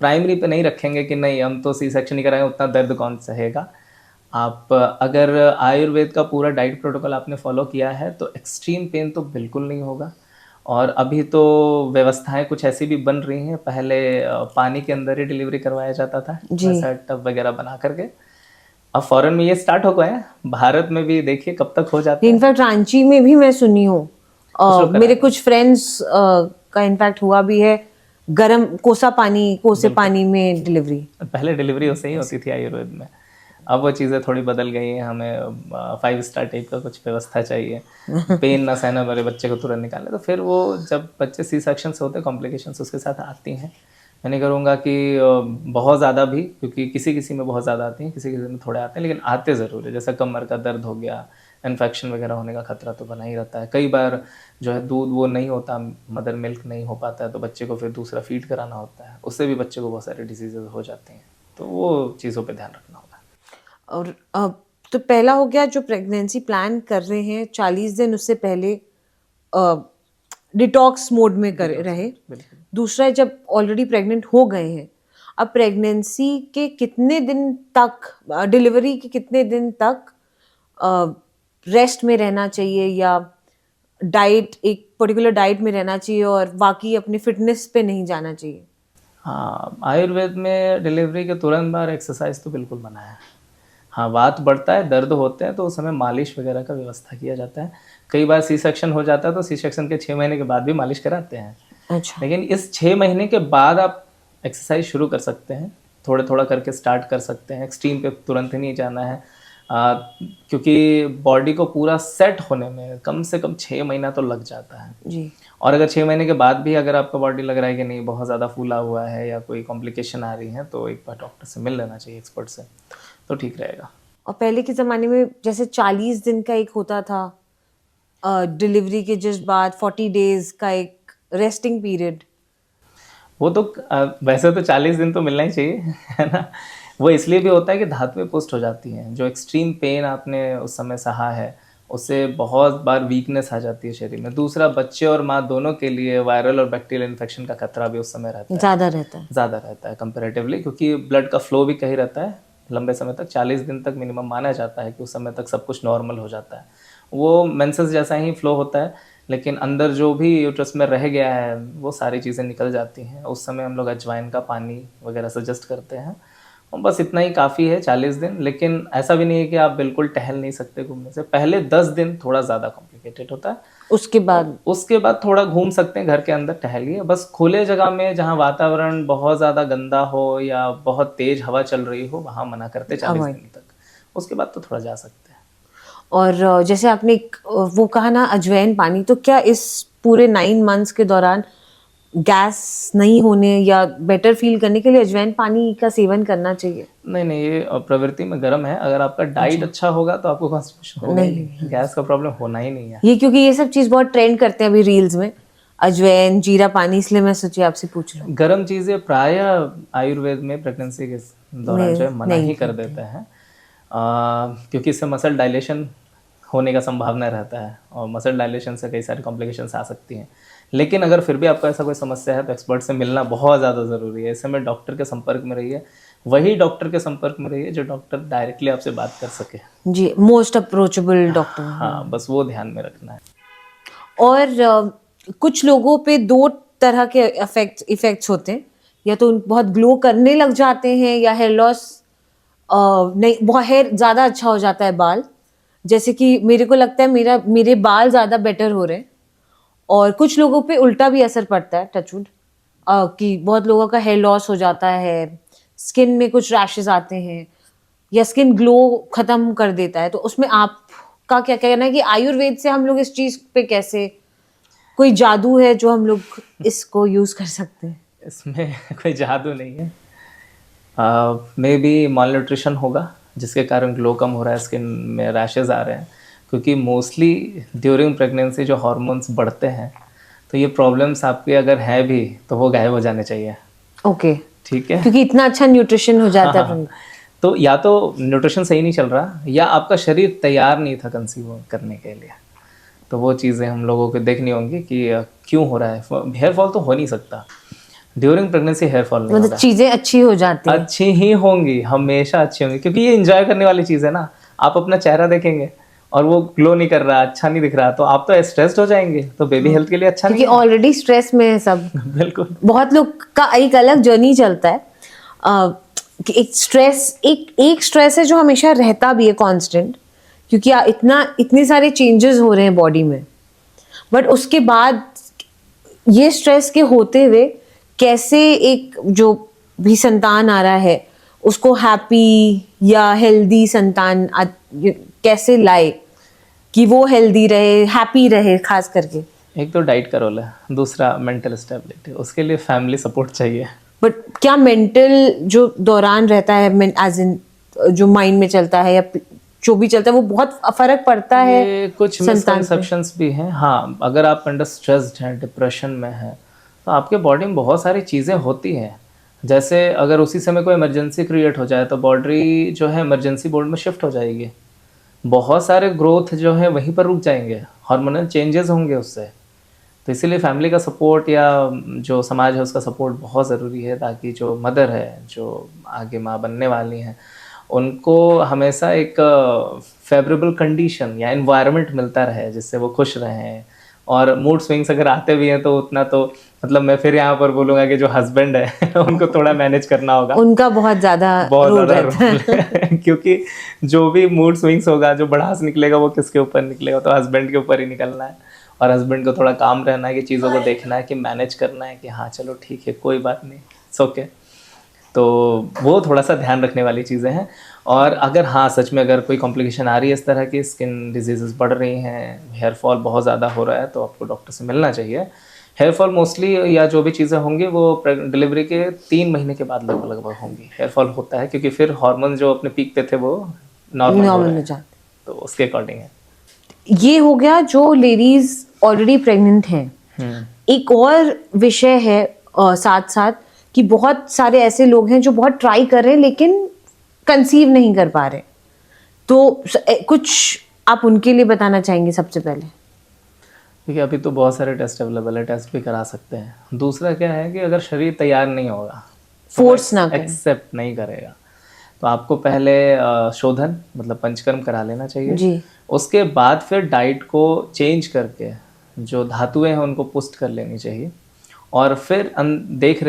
प्राइमरी पे नहीं रखेंगे कि नहीं हम तो सी सेक्शन ही कराएंगे, उतना दर्द कौन सहेगा। आप अगर आयुर्वेद का पूरा डाइट प्रोटोकॉल आपने फॉलो किया है तो एक्सट्रीम पेन तो बिल्कुल नहीं होगा। और अभी तो व्यवस्थाएं कुछ ऐसी भी बन रही हैं, पहले पानी के अंदर ही डिलीवरी करवाया जाता था, जी। वैसा टब वगैरह बना करके। अब फॉरेन में ये स्टार्ट हो गया है, भारत में भी देखिए कब तक हो जाता है। इनफैक्ट रांची में भी मैं सुनी हूँ, लोग मेरे कुछ फ्रेंड्स का इनफैक्ट हुआ भी है, गरम कोसे पानी में डिलीवरी। पहले डिलीवरी उससे ही होती थी आयुर्वेद में, अब वो चीज़ें थोड़ी बदल गई हैं, हमें 5 स्टार टाइप का कुछ व्यवस्था चाहिए, पेन ना सहना मेरे बच्चे को तुरंत निकालने। तो फिर वो जब बच्चे सी सेक्शन से होते हैं, कॉम्प्लिकेशंस उसके साथ आती हैं। मैं नहीं करूँगा कि बहुत ज़्यादा भी, क्योंकि किसी किसी में बहुत ज़्यादा आती हैं, किसी किसी में थोड़े आते हैं, लेकिन आते ज़रूर है। जैसा कमर का दर्द हो गया, इन्फेक्शन वगैरह होने का खतरा तो बना ही रहता है। कई बार जो है दूध वो नहीं होता, मदर मिल्क नहीं हो पाता है, तो बच्चे को फिर दूसरा फीड कराना होता है, उससे भी बच्चे को बहुत सारे डिजीजेज हो जाते हैं, तो वो चीज़ों पे ध्यान रखना होगा। और तो पहला हो गया जो प्रेगनेंसी प्लान कर रहे हैं 40 दिन उससे पहले डिटॉक्स मोड में कर रहे। बिल्कुल। दूसरा है जब ऑलरेडी प्रेग्नेंट हो गए हैं, अब प्रेगनेंसी के कितने दिन तक, डिलीवरी के कितने दिन तक रेस्ट में रहना चाहिए या डाइट, एक पर्टिकुलर डाइट में रहना चाहिए और बाकी अपने फिटनेस पे नहीं जाना चाहिए? हाँ, आयुर्वेद में डिलीवरी के तुरंत बाद एक्सरसाइज तो बिल्कुल मना है। हाँ, वात बढ़ता है, दर्द होते हैं, तो उस समय मालिश वगैरह का व्यवस्था किया जाता है। कई बार सी सेक्शन हो जाता है तो सी सेक्शन के 6 महीने के बाद भी मालिश कराते हैं। अच्छा। लेकिन इस 6 महीने के बाद आप एक्सरसाइज शुरू कर सकते हैं, थोड़ा थोड़ा करके स्टार्ट कर सकते हैं, एक्सट्रीम पे तुरंत ही नहीं जाना है। क्योंकि बॉडी को पूरा सेट होने में कम से कम 6 महीना तो लग जाता है। जी। और अगर 6 महीने के बाद भी अगर आपका बॉडी लग रहा है कि नहीं बहुत ज़्यादा फूला हुआ है या कोई कॉम्प्लिकेशन आ रही है, तो एक बार डॉक्टर से मिल लेना चाहिए, एक्सपर्ट से, तो ठीक रहेगा। और पहले के ज़माने में जैसे 40 दिन का एक होता था, डिलीवरी के जस्ट बाद 40 डेज का एक रेस्टिंग पीरियड। वो तो वैसे तो 40 दिन तो मिलना ही चाहिए, है ना। वो इसलिए भी होता है कि धातुएं पुष्ट हो जाती हैं, जो एक्सट्रीम पेन आपने उस समय सहा है उससे बहुत बार वीकनेस आ जाती है शरीर में। दूसरा, बच्चे और माँ दोनों के लिए वायरल और बैक्टीरियल इन्फेक्शन का खतरा भी उस समय रहता है, ज़्यादा रहता है कंपेरेटिवली, क्योंकि ब्लड का फ्लो भी कहीं रहता है लंबे समय तक। 40 दिन तक मिनिमम माना जाता है कि उस समय तक सब कुछ नॉर्मल हो जाता है, वो मेंसेस जैसा ही फ्लो होता है, लेकिन अंदर जो भी यूट्रस में रह गया है वो सारी चीज़ें निकल जाती हैं। उस समय हम लोग अजवाइन का पानी वगैरह सजेस्ट करते हैं, और बस इतना ही काफ़ी है 40 दिन। लेकिन ऐसा भी नहीं है कि आप बिल्कुल टहल नहीं सकते घूमने से पहले। 10 दिन थोड़ा ज़्यादा कॉम्प्लिकेटेड होता है, उसके बाद थोड़ा घूम सकते हैं, घर के अंदर टहलिए, बस खुले जगह में जहाँ वातावरण बहुत ज़्यादा गंदा हो या बहुत तेज़ हवा चल रही हो वहाँ मना करते 40 दिन तक। उसके बाद तो थोड़ा जा सकते हैं। और जैसे आपने वो कहा ना अजवाइन पानी, तो क्या इस पूरे 9 मंथ्स के दौरान गैस नहीं होने या बेटर फील करने के लिए अजवाइन पानी का सेवन करना चाहिए? नहीं, ये प्रवृत्ति में गर्म है। अगर आपका डाइट अच्छा होगा तो आपको कॉन्स्टिपेशन होगा ही नहीं, गैस का प्रॉब्लम होना ही नहीं है। ये क्योंकि ये सब चीज़ बहुत ट्रेंड करते हैं अभी रील्स में, अजवाइन, जीरा पानी, इसलिए मैं सोची आपसे पूछ रहा हूँ। गर्म चीज़ें प्रायः आयुर्वेद में प्रेगनेंसी के दौरान जो है मना ही कर देते हैं, क्योंकि इससे मसल डायलेशन होने का संभावना रहता है और मसल डायलेशन से कई सारी कॉम्प्लिकेशंस आ सकती हैं। लेकिन अगर फिर भी आपको ऐसा कोई समस्या है तो एक्सपर्ट से मिलना बहुत ज़्यादा ज़रूरी है। इस समय डॉक्टर के संपर्क में रहिए, वही डॉक्टर के संपर्क में रहिए जो डॉक्टर डायरेक्टली आपसे बात कर सके। जी, मोस्ट अप्रोचेबल डॉक्टर। हाँ, बस वो ध्यान में रखना है। और कुछ लोगों पे 2 तरह के इफेक्ट्स होते हैं, या तो बहुत ग्लो करने लग जाते हैं या हेयर लॉस, नहीं बहुत हेयर ज़्यादा अच्छा हो जाता है बाल, जैसे कि मेरे को लगता है मेरे बाल ज़्यादा बेटर हो रहे हैं, और कुछ लोगों पे उल्टा भी असर पड़ता है, टचवुड, कि बहुत लोगों का हेयर लॉस हो जाता है, स्किन में कुछ रैशेस आते हैं, या स्किन ग्लो खत्म कर देता है। तो उसमें आपका क्या कहना है कि आयुर्वेद से हम लोग इस चीज़ पे कैसे, कोई जादू है जो हम लोग इसको यूज़ कर सकते हैं? इसमें कोई जादू नहीं है। मे बी माल न्यूट्रिशन होगा जिसके कारण ग्लो कम हो रहा है, स्किन में रैशेज आ रहे हैं, क्योंकि मोस्टली ड्यूरिंग प्रेगनेंसी जो हार्मोन्स बढ़ते हैं, तो ये प्रॉब्लम्स आपके अगर हैं भी तो वो गायब हो जाने चाहिए। ओके, ठीक है, क्योंकि इतना अच्छा न्यूट्रिशन हो जाता है। हाँ, तो या तो न्यूट्रिशन सही नहीं चल रहा, या आपका शरीर तैयार नहीं था कंसीव करने के लिए। तो वो चीज़ें हम लोगों को देखनी होंगी कि क्यों हो रहा है। हेयर फॉल तो हो नहीं सकता ड्यूरिंग प्रेगनेंसी, हेयर फॉल नहीं मतलब होगा। चीजें अच्छी हो जाती हैं। अच्छी ही होंगी, हमेशा अच्छी होंगी, क्योंकि ये एंजॉय करने वाली चीज़ है ना। आप अपना चेहरा देखेंगे और वो ग्लो नहीं कर रहा, अच्छा नहीं दिख रहा, तो आप तो स्ट्रेस्ड हो जाएंगे, तो बेबी हेल्थ के लिए अच्छा क्योंकि नहीं ऑलरेडी स्ट्रेस में है सब। है। बिल्कुल। बहुत लोग का एक अलग जर्नी चलता है, कि एक स्ट्रेस है जो हमेशा रहता भी है कांस्टेंट, क्योंकि इतने सारे चेंजेस हो रहे हैं बॉडी में। बट उसके बाद ये स्ट्रेस के होते हुए कैसे एक जो भी संतान आ रहा है उसको हैप्पी या हेल्दी संतान कैसे लाए, कि वो हेल्दी रहे, हैप्पी रहे, खास करके। एक तो डाइट का रोल है, दूसरा मेंटल स्टेबिलिटी, उसके लिए फैमिली सपोर्ट चाहिए। बट क्या मेंटल जो दौरान रहता है, एज इन जो माइंड में चलता है या जो भी चलता है, वो बहुत फर्क पड़ता है? ये कुछ मिसकंसेप्शंस भी हैं। हाँ, अगर आप अंडर स्ट्रेस्ड हैं, डिप्रेशन में हैं, तो आपके बॉडी में बहुत सारी चीज़ें होती हैं। जैसे अगर उसी समय कोई इमरजेंसी क्रिएट हो जाए तो बॉडी जो है इमरजेंसी मोड में शिफ्ट हो जाएगी, बहुत सारे ग्रोथ जो है वहीं पर रुक जाएंगे, हार्मोनल चेंजेस होंगे उससे। तो इसीलिए फैमिली का सपोर्ट या जो समाज है उसका सपोर्ट बहुत ज़रूरी है, ताकि जो मदर है, जो आगे माँ बनने वाली हैं, उनको हमेशा एक फेवरेबल कंडीशन या एनवायरनमेंट मिलता रहे जिससे वो खुश रहें। और मूड स्विंग्स अगर आते भी हैं तो उतना तो मतलब मैं फिर यहाँ पर बोलूँगा कि जो हस्बैंड है उनको थोड़ा मैनेज करना होगा, उनका बहुत ज़्यादा रोल है। क्योंकि जो भी मूड स्विंग्स होगा, जो भड़ास निकलेगा, वो किसके ऊपर निकलेगा? तो हस्बैंड के ऊपर ही निकलना है। और हस्बैंड को थोड़ा काम रहना है कि चीज़ों को देखना है, कि मैनेज करना है कि हाँ चलो ठीक है, कोई बात नहीं, इट्स ओके। तो वो थोड़ा सा ध्यान रखने वाली चीज़ें हैं। और अगर हाँ सच में अगर कोई कॉम्प्लिकेशन आ रही है, इस तरह की स्किन डिजीज़ बढ़ रही हैं, हेयर फॉल बहुत ज़्यादा हो रहा है, तो आपको डॉक्टर से मिलना चाहिए। हेयर फॉल मोस्टली या जो भी चीज़ें होंगी वो डिलीवरी के 3 महीने के बाद लगभग होंगी। हेयर फॉल होता है क्योंकि फिर हार्मोन जो अपने पीक पे थे वो नॉर्मल हो जाते, तो उसके अकॉर्डिंग है। ये हो गया जो लेडीज ऑलरेडी प्रेग्नेंट हैं। एक और विषय है साथ साथ, कि बहुत सारे ऐसे लोग हैं जो बहुत ट्राई कर रहे हैं लेकिन कंसीव नहीं कर पा रहे। तो कुछ आप उनके लिए बताना चाहेंगे सबसे पहले? देखिए, अभी तो बहुत सारे टेस्ट अवेलेबल है, टेस्ट भी करा सकते हैं। दूसरा क्या है कि अगर शरीर तैयार नहीं होगा, फोर्स ना करें, एक्सेप्ट नहीं करेगा, तो आपको पहले शोधन मतलब पंचकर्म करा लेना चाहिए जी। उसके बाद फिर डाइट को चेंज करके जो धातुएं हैं उनको पुष्ट कर लेनी चाहिए, और फिर देख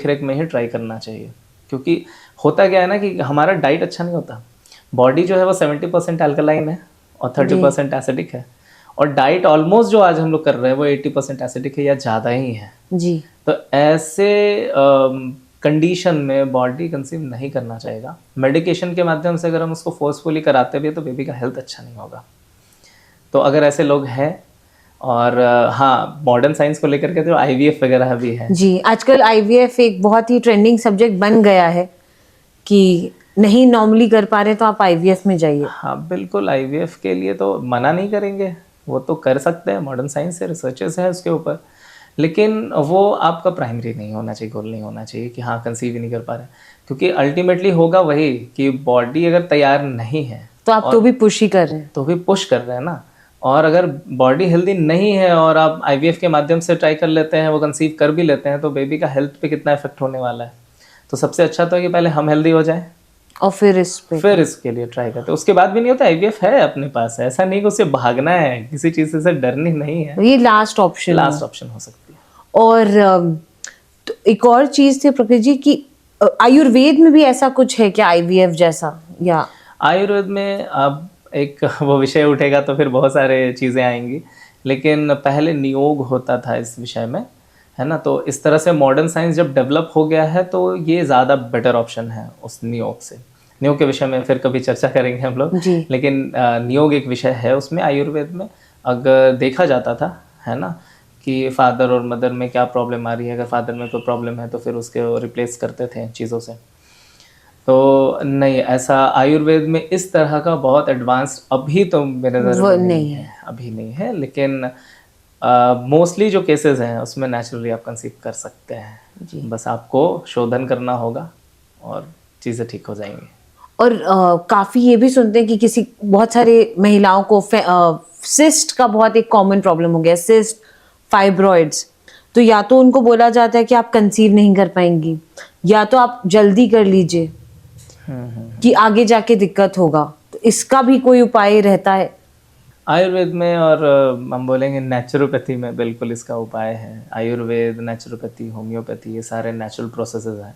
रेख में ही ट्राई करना चाहिए। क्योंकि होता क्या है ना कि हमारा डाइट अच्छा नहीं होता, बॉडी जो है वो 70% अल्कलाइन है और 30% एसिडिक है, और डाइट ऑलमोस्ट जो आज हम लोग कर रहे हैं वो 80% एसिडिक है या ज़्यादा ही है जी। तो ऐसे कंडीशन में बॉडी कंसीव नहीं करना चाहेगा। मेडिकेशन के माध्यम से अगर हम उसको फोर्सफुली कराते भी हैं तो बेबी का हेल्थ अच्छा नहीं होगा। तो अगर ऐसे लोग हैं, और हाँ मॉडर्न साइंस को लेकर के तो IVF वगैरह भी है जी। आजकल IVF एक बहुत ही ट्रेंडिंग सब्जेक्ट बन गया है कि नहीं नॉर्मली कर पा रहे तो आप IVF में जाइए। हाँ बिल्कुल, IVF के लिए तो मना नहीं करेंगे, वो तो कर सकते हैं, मॉडर्न साइंस से रिसर्चेस है उसके ऊपर, लेकिन वो आपका प्राइमरी नहीं होना चाहिए, गोल नहीं होना चाहिए कि हाँ कंसीव ही नहीं कर पा रहे, क्योंकि अल्टीमेटली होगा वही कि बॉडी अगर तैयार नहीं है तो आप तो भी पुश ही कर रहे हैं, तो भी पुश कर रहे हैं ना। और अगर बॉडी हेल्दी नहीं है और आप IVF के माध्यम से ट्राई कर लेते हैं, वो कंसीव कर भी लेते हैं, तो बेबी का हेल्थ पे कितना इफेक्ट होने वाला है। तो सबसे अच्छा तो है कि पहले हम हेल्दी हो जाएं और फिर इसके लिए ट्राई करते हैं। उसके बाद भी नहीं होता, IVF है अपने पास, ऐसा नहीं कि उससे भागना है, किसी चीज़ से डरनी नहीं है, ये लास्ट ऑप्शन हो सकती है। और तो एक और चीज़ थी प्रकृति जी की, आयुर्वेद में भी ऐसा कुछ है क्या IVF जैसा? या आयुर्वेद में अब एक वो विषय उठेगा तो फिर बहुत सारे चीज़ें आएंगी, लेकिन पहले नियोग होता था इस विषय में, है ना। तो इस तरह से मॉडर्न साइंस जब डेवलप हो गया है तो ये ज़्यादा बेटर ऑप्शन है उस नियोग से। नियोग के विषय में फिर कभी चर्चा करेंगे हम लोग, लेकिन नियोग एक विषय है उसमें। आयुर्वेद में अगर देखा जाता था, है ना, कि फादर और मदर में क्या प्रॉब्लम आ रही है, अगर फादर में कोई प्रॉब्लम है तो फिर उसके रिप्लेस करते थे चीज़ों से। तो नहीं, ऐसा आयुर्वेद में इस तरह का बहुत एडवांस अभी तो मेरे नज़र में नहीं है, अभी नहीं है। लेकिन मोस्टली जो केसेस हैं उसमें नेचुरली आप कंसीव कर सकते हैं, बस आपको शोधन करना होगा और चीज़ें ठीक हो जाएंगी। और काफ़ी ये भी सुनते हैं कि किसी बहुत सारे महिलाओं को सिस्ट का बहुत एक कॉमन प्रॉब्लम हो गया, सिस्ट, फाइब्रॉइड्स। तो या तो उनको बोला जाता है कि आप कंसीव नहीं कर पाएंगी, या तो आप जल्दी कर लीजिए कि आगे जाके दिक्कत होगा। तो इसका भी कोई उपाय रहता है आयुर्वेद में? और हम बोलेंगे नेचुरोपैथी में बिल्कुल इसका उपाय है। आयुर्वेद, नेचुरोपैथी, होम्योपैथी, ये सारे नेचुरल प्रोसेसेस हैं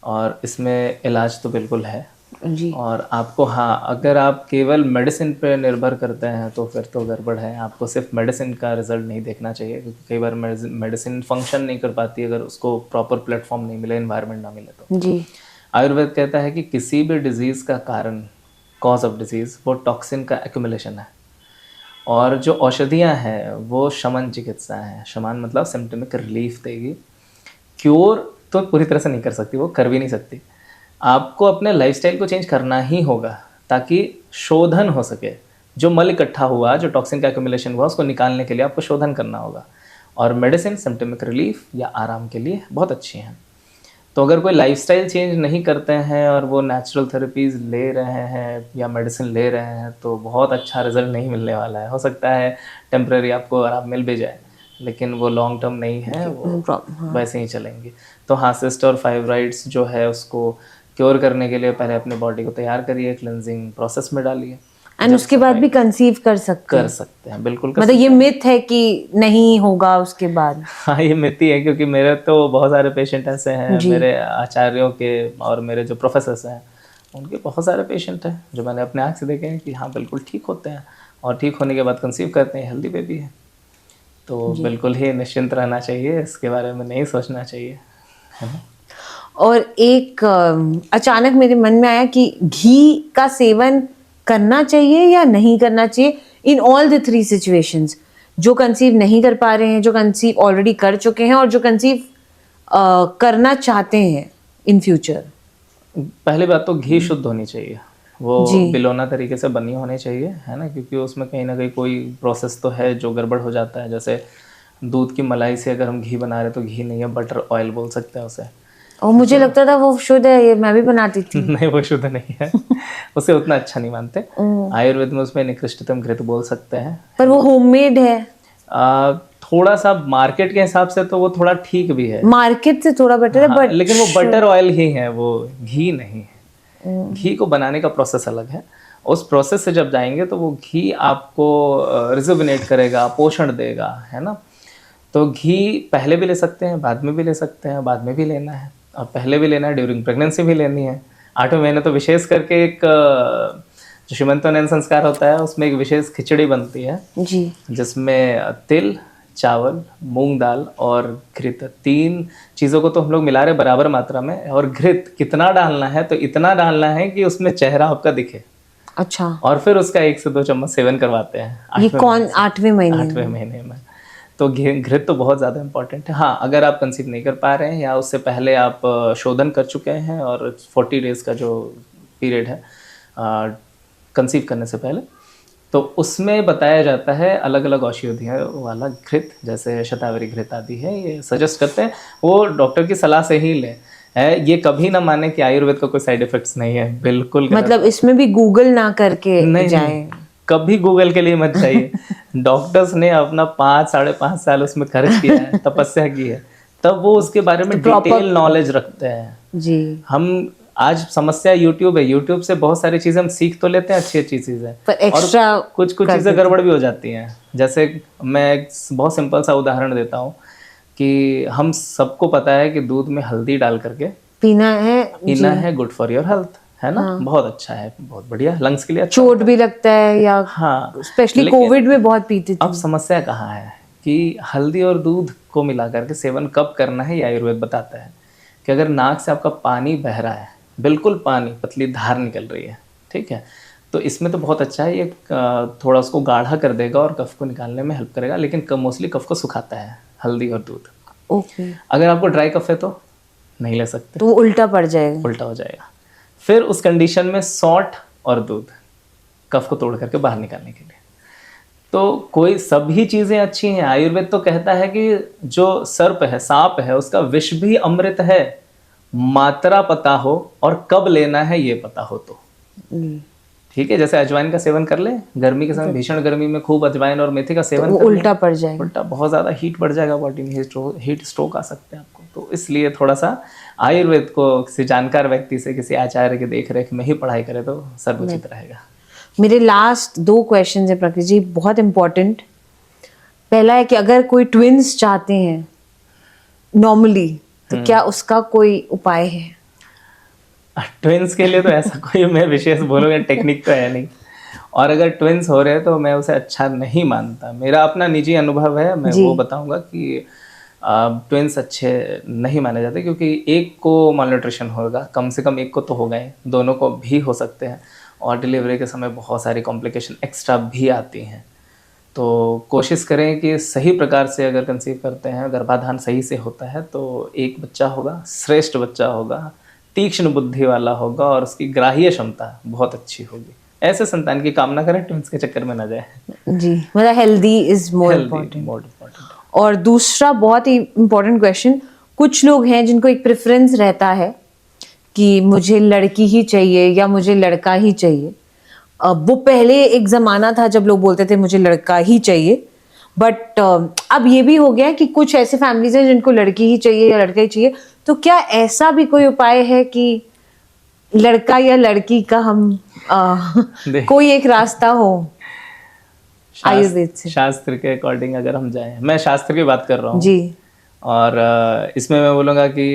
और इसमें इलाज तो बिल्कुल है जी। और आपको, हाँ, अगर आप केवल मेडिसिन पे निर्भर करते हैं तो फिर तो गड़बड़ है। आपको सिर्फ मेडिसिन का रिजल्ट नहीं देखना चाहिए, क्योंकि कई बार मेडिसिन फंक्शन नहीं कर पाती अगर उसको प्रॉपर प्लेटफॉर्म नहीं मिले, एनवायरनमेंट ना मिले तो। जी। आयुर्वेद कहता है कि किसी भी डिजीज़ का कारण, कॉज ऑफ डिजीज़, वो टॉक्सिन का एक्यूमुलेशन है। और जो औषधियाँ हैं वो शमन चिकित्सा है। शमन मतलब सिम्टमिक रिलीफ देगी, क्योर तो पूरी तरह से नहीं कर सकती, वो कर भी नहीं सकती। आपको अपने लाइफस्टाइल को चेंज करना ही होगा ताकि शोधन हो सके। जो मल इकट्ठा हुआ, जो टॉक्सिन का एक्यूमुलेशन हुआ, उसको निकालने के लिए आपको शोधन करना होगा। और मेडिसिन सिम्टमिक रिलीफ या आराम के लिए बहुत अच्छी हैं। तो अगर कोई लाइफस्टाइल चेंज नहीं करते हैं और वो नेचुरल थेरेपीज़ ले रहे हैं या मेडिसिन ले रहे हैं तो बहुत अच्छा रिजल्ट नहीं मिलने वाला है। हो सकता है टेम्परेरी आपको आराम मिल भी जाए, लेकिन वो लॉन्ग टर्म नहीं है, वो वैसे ही चलेंगे। तो हाँ, सिस्ट और फाइब्राइड्स जो है उसको क्योर करने के लिए पहले अपने बॉडी को तैयार करिए, क्लिनजिंग प्रोसेस में डालिए, एंड उसके बाद भी कंसीव कर सकते हैं। बिल्कुल कर मतलब ये मिथ है कि नहीं होगा उसके बाद? हाँ, ये मिथ ही है, क्योंकि मेरे तो बहुत सारे पेशेंट ऐसे हैं, मेरे आचार्यों के और मेरे जो प्रोफेसर्स हैं उनके बहुत सारे पेशेंट हैं जो मैंने अपने आँख से देखे हैं कि हाँ बिल्कुल ठीक होते हैं और ठीक होने के बाद कंसीव करते हैं, हेल्दी बेबी है। तो बिल्कुल ही निश्चिंत रहना चाहिए, इसके बारे में नहीं सोचना चाहिए, है ना। और एक अचानक मेरे मन में आया कि घी का सेवन करना चाहिए या नहीं करना चाहिए इन ऑल द 3 सिचुएशंस, जो कंसीव नहीं कर पा रहे हैं, जो कंसीव ऑलरेडी कर चुके हैं और जो कंसीव करना चाहते हैं इन फ्यूचर। पहली बात तो घी शुद्ध होनी चाहिए, वो बिलोना तरीके से बनी होनी चाहिए, है ना, क्योंकि उसमें कहीं ना कहीं कोई प्रोसेस तो है जो गड़बड़ हो जाता है। जैसे दूध की मलाई से अगर हम घी बना रहे तो घी नहीं है, बटर ऑयल बोल सकते हैं उसे। और मुझे लगता था वो शुद्ध है, ये मैं भी बनाती थी। नहीं, वो शुद्ध नहीं है उसे उतना अच्छा नहीं मानते। आयुर्वेद में उसमें निकृष्टतम घृत बोल सकते हैं, पर वो होममेड है। थोड़ा सा मार्केट के हिसाब से तो वो थोड़ा ठीक भी है, मार्केट से थोड़ा बेटर है, बट लेकिन वो बटर ऑयल ही है, वो घी नहीं है। घी को बनाने का प्रोसेस अलग है। उस प्रोसेस से जब जाएंगे तो वो घी आपको रिजुविनेट करेगा, पोषण देगा, है ना। तो घी पहले भी ले सकते हैं, बाद में भी ले सकते हैं, बाद में भी लेना है और पहले भी लेना है, ड्यूरिंग प्रेगनेंसी भी लेनी है। 8वें महीने तो विशेष करके एक जो श्रीमंतोन्नयन संस्कार होता है उसमें एक विशेष खिचड़ी बनती है जी, जिसमें तिल, चावल, मूंग दाल और घृत, 3 चीज़ों को तो हम लोग मिला रहे बराबर मात्रा में। और घृत कितना डालना है तो इतना डालना है कि उसमें चेहरा आपका दिखे। अच्छा। और फिर उसका 1 से 2 चम्मच सेवन करवाते हैं। ये कौन 8वें महीने? 8वें महीने में। तो घृत तो बहुत ज़्यादा इंपॉर्टेंट है। हाँ, अगर आप कंसीव नहीं कर पा रहे हैं या उससे पहले आप शोधन कर चुके हैं और 40 डेज़ का जो पीरियड है कंसीव करने से पहले, तो उसमें बताया जाता है अलग अलग औषधियों वाला घृत, जैसे शतावरी घृत आदि है, ये सजेस्ट करते हैं, वो डॉक्टर की सलाह से ही लें। ये कभी ना माने कि आयुर्वेद का कोई साइड इफेक्ट्स नहीं है, बिल्कुल। मतलब इसमें भी गूगल ना करके नहीं जाए, कभी गूगल के लिए मत जाइए। डॉक्टर्स ने अपना 5-5.5 साल उसमें खर्च किया है, तपस्या की है, तब वो उसके बारे में डिटेल नॉलेज रखते हैं जी। हम आज समस्या यूट्यूब है, यूट्यूब से बहुत सारी चीजें हम सीख तो लेते हैं, अच्छी अच्छी चीजें, और कुछ चीजें गड़बड़ भी हो जाती हैं। जैसे मैं एक बहुत सिंपल सा उदाहरण देता हूँ कि हम सबको पता है कि दूध में हल्दी डाल करके पीना है गुड फॉर योर हेल्थ, है ना, बहुत अच्छा है, बहुत बढ़िया, लंग्स के लिए अच्छा। चोट भी लगता है या हाँ, स्पेशली लेकिन कोविड में बहुत पीती थी। अब समस्या कहाँ है कि हल्दी और दूध को मिला करके सेवन कब करना है, ये आयुर्वेद बताता है कि अगर नाक से आपका पानी बह रहा है, बिल्कुल पानी, पतली धार निकल रही है, ठीक है, तो इसमें तो बहुत अच्छा है, ये थोड़ा उसको गाढ़ा कर देगा और कफ को निकालने में हेल्प करेगा, लेकिन मोस्टली कफ को सुखाता है हल्दी और दूध। ओके, अगर आपको ड्राई कफ है तो नहीं ले सकते, तो वो उल्टा पड़ जाएगा। उल्टा हो जाएगा। फिर उस कंडीशन में सौंठ और दूध, कफ को तोड़ करके बाहर निकालने के लिए। तो कोई सभी चीज़ें अच्छी हैं। आयुर्वेद तो कहता है कि जो सर्प है, सांप है, उसका विष भी अमृत है, मात्रा पता हो और कब लेना है ये पता हो तो। ठीक है, जैसे अजवाइन का सेवन कर ले, गर्मी के समय, भीषण गर्मी में खूब अजवाइन और मेथी का सेवन वो कर ले, उल्टा पड़ जाएगा। उल्टा बहुत ज़्यादा हीट बढ़ जाएगा बॉडी में, हीट स्ट्रोक आ सकते हैं आपको। तो इसलिए थोड़ा सा आयुर्वेद को किसी जानकार व्यक्ति से, किसी आचार्य के देख रेख में ही पढ़ाई करे तो सर्वोचित रहेगा। मेरे लास्ट 2 क्वेश्चन है प्रकृति जी, बहुत इंपॉर्टेंट। पहला है कि अगर कोई ट्विंस चाहते हैं नॉर्मली, तो क्या उसका कोई उपाय है? ट्विंस के लिए तो ऐसा कोई मैं विशेष बोलूँगा टेक्निक तो है नहीं, और अगर ट्विंस हो रहे हैं तो मैं उसे अच्छा नहीं मानता। मेरा अपना निजी अनुभव है, मैं वो बताऊंगा कि ट्विंस अच्छे नहीं माने जाते, क्योंकि एक को मालन्यूट्रिशन होगा, कम से कम एक को तो होगा ही, दोनों को भी हो सकते हैं, और डिलीवरी के समय बहुत सारी कॉम्प्लिकेशन एक्स्ट्रा भी आती हैं। तो कोशिश करें कि सही प्रकार से अगर कंसीव करते हैं, गर्भाधान सही से होता है तो एक बच्चा होगा, श्रेष्ठ बच्चा होगा, तीक्ष्ण बुद्धि वाला होगा, और उसकी ग्राह्य क्षमता बहुत अच्छी होगी। ऐसे संतान की कामना करें, ट्विंस के चक्कर में ना जाए। जी, मतलब हेल्दी इज मोर इम्पोर्टेंट। और दूसरा बहुत ही इम्पोर्टेंट क्वेश्चन, कुछ लोग हैं जिनको एक प्रेफरेंस रहता है कि मुझे लड़की ही चाहिए या मुझे लड़का ही चाहिए। वो पहले एक ज़माना था जब लोग बोलते थे मुझे लड़का ही चाहिए, बट अब ये भी हो गया कि कुछ ऐसे फैमिलीज हैं जिनको लड़की ही चाहिए या लड़का ही चाहिए। तो क्या ऐसा भी कोई उपाय है कि लड़का या लड़की का हम कोई एक रास्ता हो आयुर्वेद से? शास्त्र के अकॉर्डिंग अगर हम जाएं, मैं शास्त्र की बात कर रहा हूँ जी, और इसमें मैं बोलूँगा कि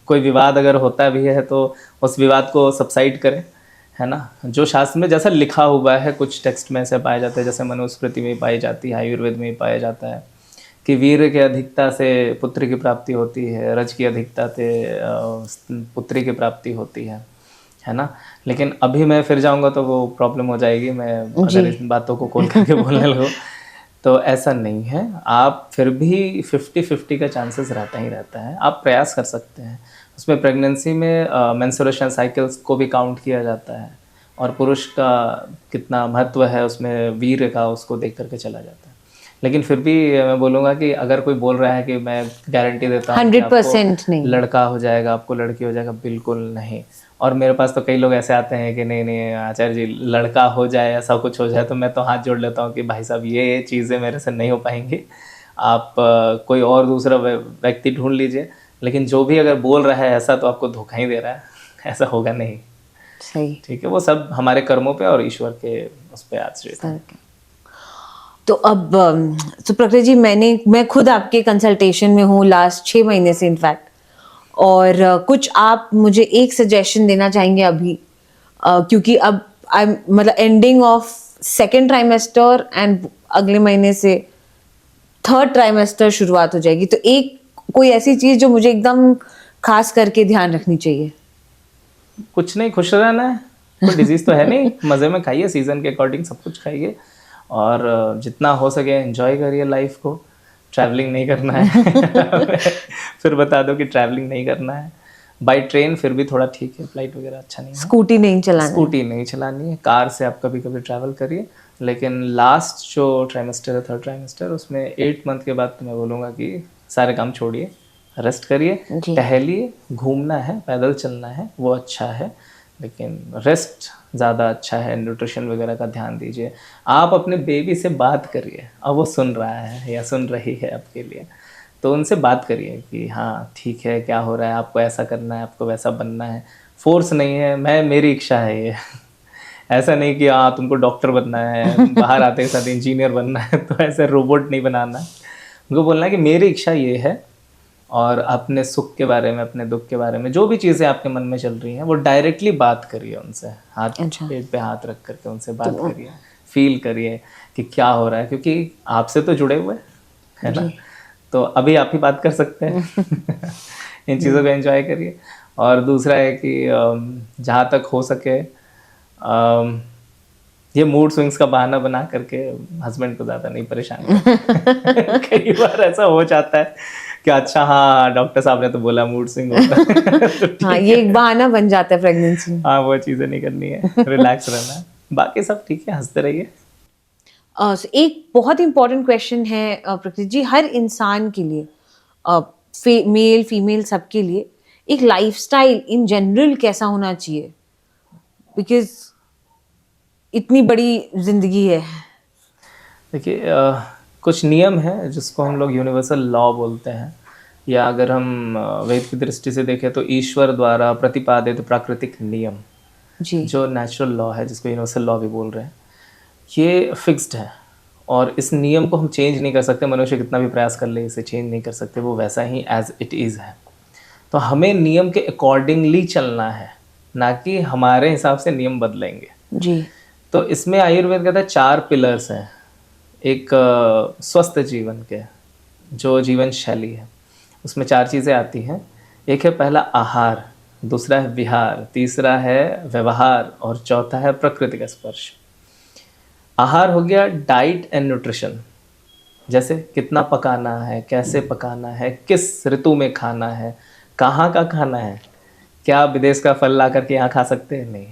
कोई विवाद अगर होता भी है तो उस विवाद को सबसाइड करें, है ना। जो शास्त्र में जैसा लिखा हुआ है, कुछ टेक्स्ट में ऐसे पाया जाता है, जैसे मनुस्मृति में पाई जाती है, आयुर्वेद में पाया जाता है कि वीर की अधिकता से पुत्र की प्राप्ति होती है, रज की अधिकता से पुत्री की प्राप्ति होती है ना। लेकिन अभी मैं फिर जाऊंगा तो वो प्रॉब्लम हो जाएगी, मैं अगर इन बातों को खोल करके बोलने लगूँ तो ऐसा नहीं है। आप फिर भी 50-50 का चांसेस रहता ही रहता है, आप प्रयास कर सकते हैं। उसमें प्रेगनेंसी में मेंस्ट्रुएशन साइकिल्स को भी काउंट किया जाता है, और पुरुष का कितना महत्व है उसमें, वीर्य का, उसको देख करके चला जाता है। लेकिन फिर भी मैं बोलूँगा कि अगर कोई बोल रहा है कि मैं गारंटी देता हूँ 100% नहीं, लड़का हो जाएगा, आपको लड़की हो जाएगा, बिल्कुल नहीं। और मेरे पास तो कई लोग ऐसे आते हैं कि नहीं नहीं आचार्य जी लड़का हो जाए, ऐसा कुछ हो जाए, तो मैं तो हाथ जोड़ लेता हूँ कि भाई साहब ये चीज़ें मेरे से नहीं हो पाएंगी, आप कोई और दूसरा व्यक्ति ढूंढ लीजिए। लेकिन जो भी अगर बोल रहा है ऐसा, तो आपको धोखा ही दे रहा है, ऐसा होगा नहीं। सही, ठीक है, वो सब हमारे कर्मों पे और ईश्वर के उस पर आश्रित है। तो अब तो प्रकृति जी, मैं खुद आपके कंसल्टेशन में हूँ लास्ट 6 महीने से इनफैक्ट, और कुछ आप मुझे एक सजेशन देना चाहेंगे अभी, क्योंकि अब मतलब ending of 2nd trimester and अगले महीने से 3rd ट्राइमेस्टर शुरुआत हो जाएगी, तो एक कोई ऐसी चीज जो मुझे एकदम खास करके ध्यान रखनी चाहिए? कुछ नहीं, खुश रहना है, कोई डिजीज तो है नहीं, मजे में खाइए, सीजन के अकॉर्डिंग सब कुछ खाइए, और जितना हो सके एंजॉय करिए लाइफ को। ट्रैवलिंग नहीं करना है फिर बता दो कि ट्रैवलिंग नहीं करना है। बाय ट्रेन फिर भी थोड़ा ठीक है, फ्लाइट वगैरह अच्छा नहीं है। स्कूटी नहीं चलानी है, कार से आप कभी कभी ट्रैवल करिए। लेकिन लास्ट जो ट्राइमेस्टर है, 3rd ट्राइमेस्टर, उसमें 8 मंथ के बाद तो मैं बोलूँगा कि सारे काम छोड़िए, रेस्ट करिए, टहलिए, घूमना है, पैदल चलना है, वो अच्छा है, लेकिन रेस्ट ज़्यादा अच्छा है। न्यूट्रिशन वगैरह का ध्यान दीजिए। आप अपने बेबी से बात करिए, अब वो सुन रहा है या सुन रही है आपके लिए, तो उनसे बात करिए कि हाँ ठीक है, क्या हो रहा है, आपको ऐसा करना है, आपको वैसा बनना है। फोर्स नहीं है, मेरी इच्छा है ये ऐसा नहीं कि हाँ तुमको डॉक्टर बनना है, बाहर आते के साथ इंजीनियर बनना है, तो ऐसे रोबोट नहीं बनाना। उनको बोलना है कि मेरी इच्छा ये है और अपने सुख के बारे में, अपने दुख के बारे में, जो भी चीज़ें आपके मन में चल रही हैं वो डायरेक्टली बात करिए उनसे, हाथ अच्छा। पेट पे हाथ रख करके उनसे बात करिए, फील करिए कि क्या हो रहा है, क्योंकि आपसे तो जुड़े हुए है ना, तो अभी आप ही बात कर सकते हैं। इन चीज़ों को एंजॉय करिए। और दूसरा है कि जहाँ तक हो सके ये मूड स्विंग्स का बहाना बना करके हस्बैंड को ज़्यादा नहीं परेशान करें। कई बार ऐसा हो जाता है कि अच्छा हाँ डॉक्टर साहब ने तो बोला मूड स्विंग होता है। तो हाँ, ये एक बहाना बन जाता है प्रेगनेंसी। हाँ वो चीज़ें नहीं करनी है, रिलैक्स रहना है, बाकी सब ठीक है, हंसते रहिए। एक बहुत इंपॉर्टेंट क्वेश्चन है प्रकृति जी, हर इंसान के लिए, मेल फीमेल सबके लिए, एक लाइफस्टाइल इन जनरल कैसा होना चाहिए, बिकॉज इतनी बड़ी जिंदगी है। देखिए कुछ नियम हैं जिसको हम लोग यूनिवर्सल लॉ बोलते हैं, या अगर हम वेद की दृष्टि से देखें तो ईश्वर द्वारा प्रतिपादित प्राकृतिक नियम, जी। जो नेचुरल लॉ है, जिसको यूनिवर्सल लॉ भी बोल रहे हैं, ये फिक्स्ड है और इस नियम को हम चेंज नहीं कर सकते। मनुष्य कितना भी प्रयास कर ले इसे चेंज नहीं कर सकते, वो वैसा ही एज इट इज़ है। तो हमें नियम के अकॉर्डिंगली चलना है, ना कि हमारे हिसाब से नियम बदलेंगे। जी। तो इसमें आयुर्वेद कहता है 4 पिलर्स हैं एक स्वस्थ जीवन के, जो जीवन शैली है उसमें 4 चीज़ें आती हैं। एक है पहला आहार, दूसरा है विहार, तीसरा है व्यवहार और चौथा है प्रकृति का स्पर्श। आहार हो गया डाइट एंड न्यूट्रिशन, जैसे कितना पकाना है, कैसे पकाना है, किस ऋतु में खाना है, कहाँ का खाना है। क्या विदेश का फल ला करके यहाँ खा सकते हैं? नहीं,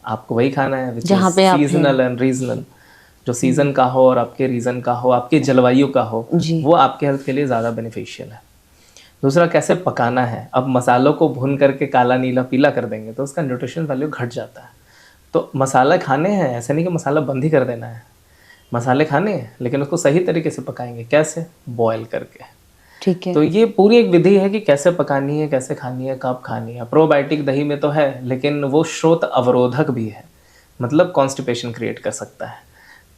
आपको वही खाना है विच जहाँ पे आप हैं। सीजनल एंड रीजनल, जो सीजन का हो और आपके रीजन का हो, आपके जलवायु का हो, जी। वो आपके हेल्थ के लिए ज़्यादा बेनिफिशियल है। दूसरा कैसे पकाना है। अब मसालों को भून करके काला नीला पीला कर देंगे तो उसका न्यूट्रिशन वैल्यू घट जाता है। तो मसाला खाने हैं, ऐसे नहीं कि मसाला बंद ही कर देना है, मसाले खाने हैं लेकिन उसको सही तरीके से पकाएंगे। कैसे? बॉयल करके। ठीक है। तो ये पूरी एक विधि है कि कैसे पकानी है, कैसे खानी है, कब खानी है। प्रोबायोटिक दही में तो है लेकिन वो श्रोत अवरोधक भी है, मतलब कॉन्स्टिपेशन क्रिएट कर सकता है।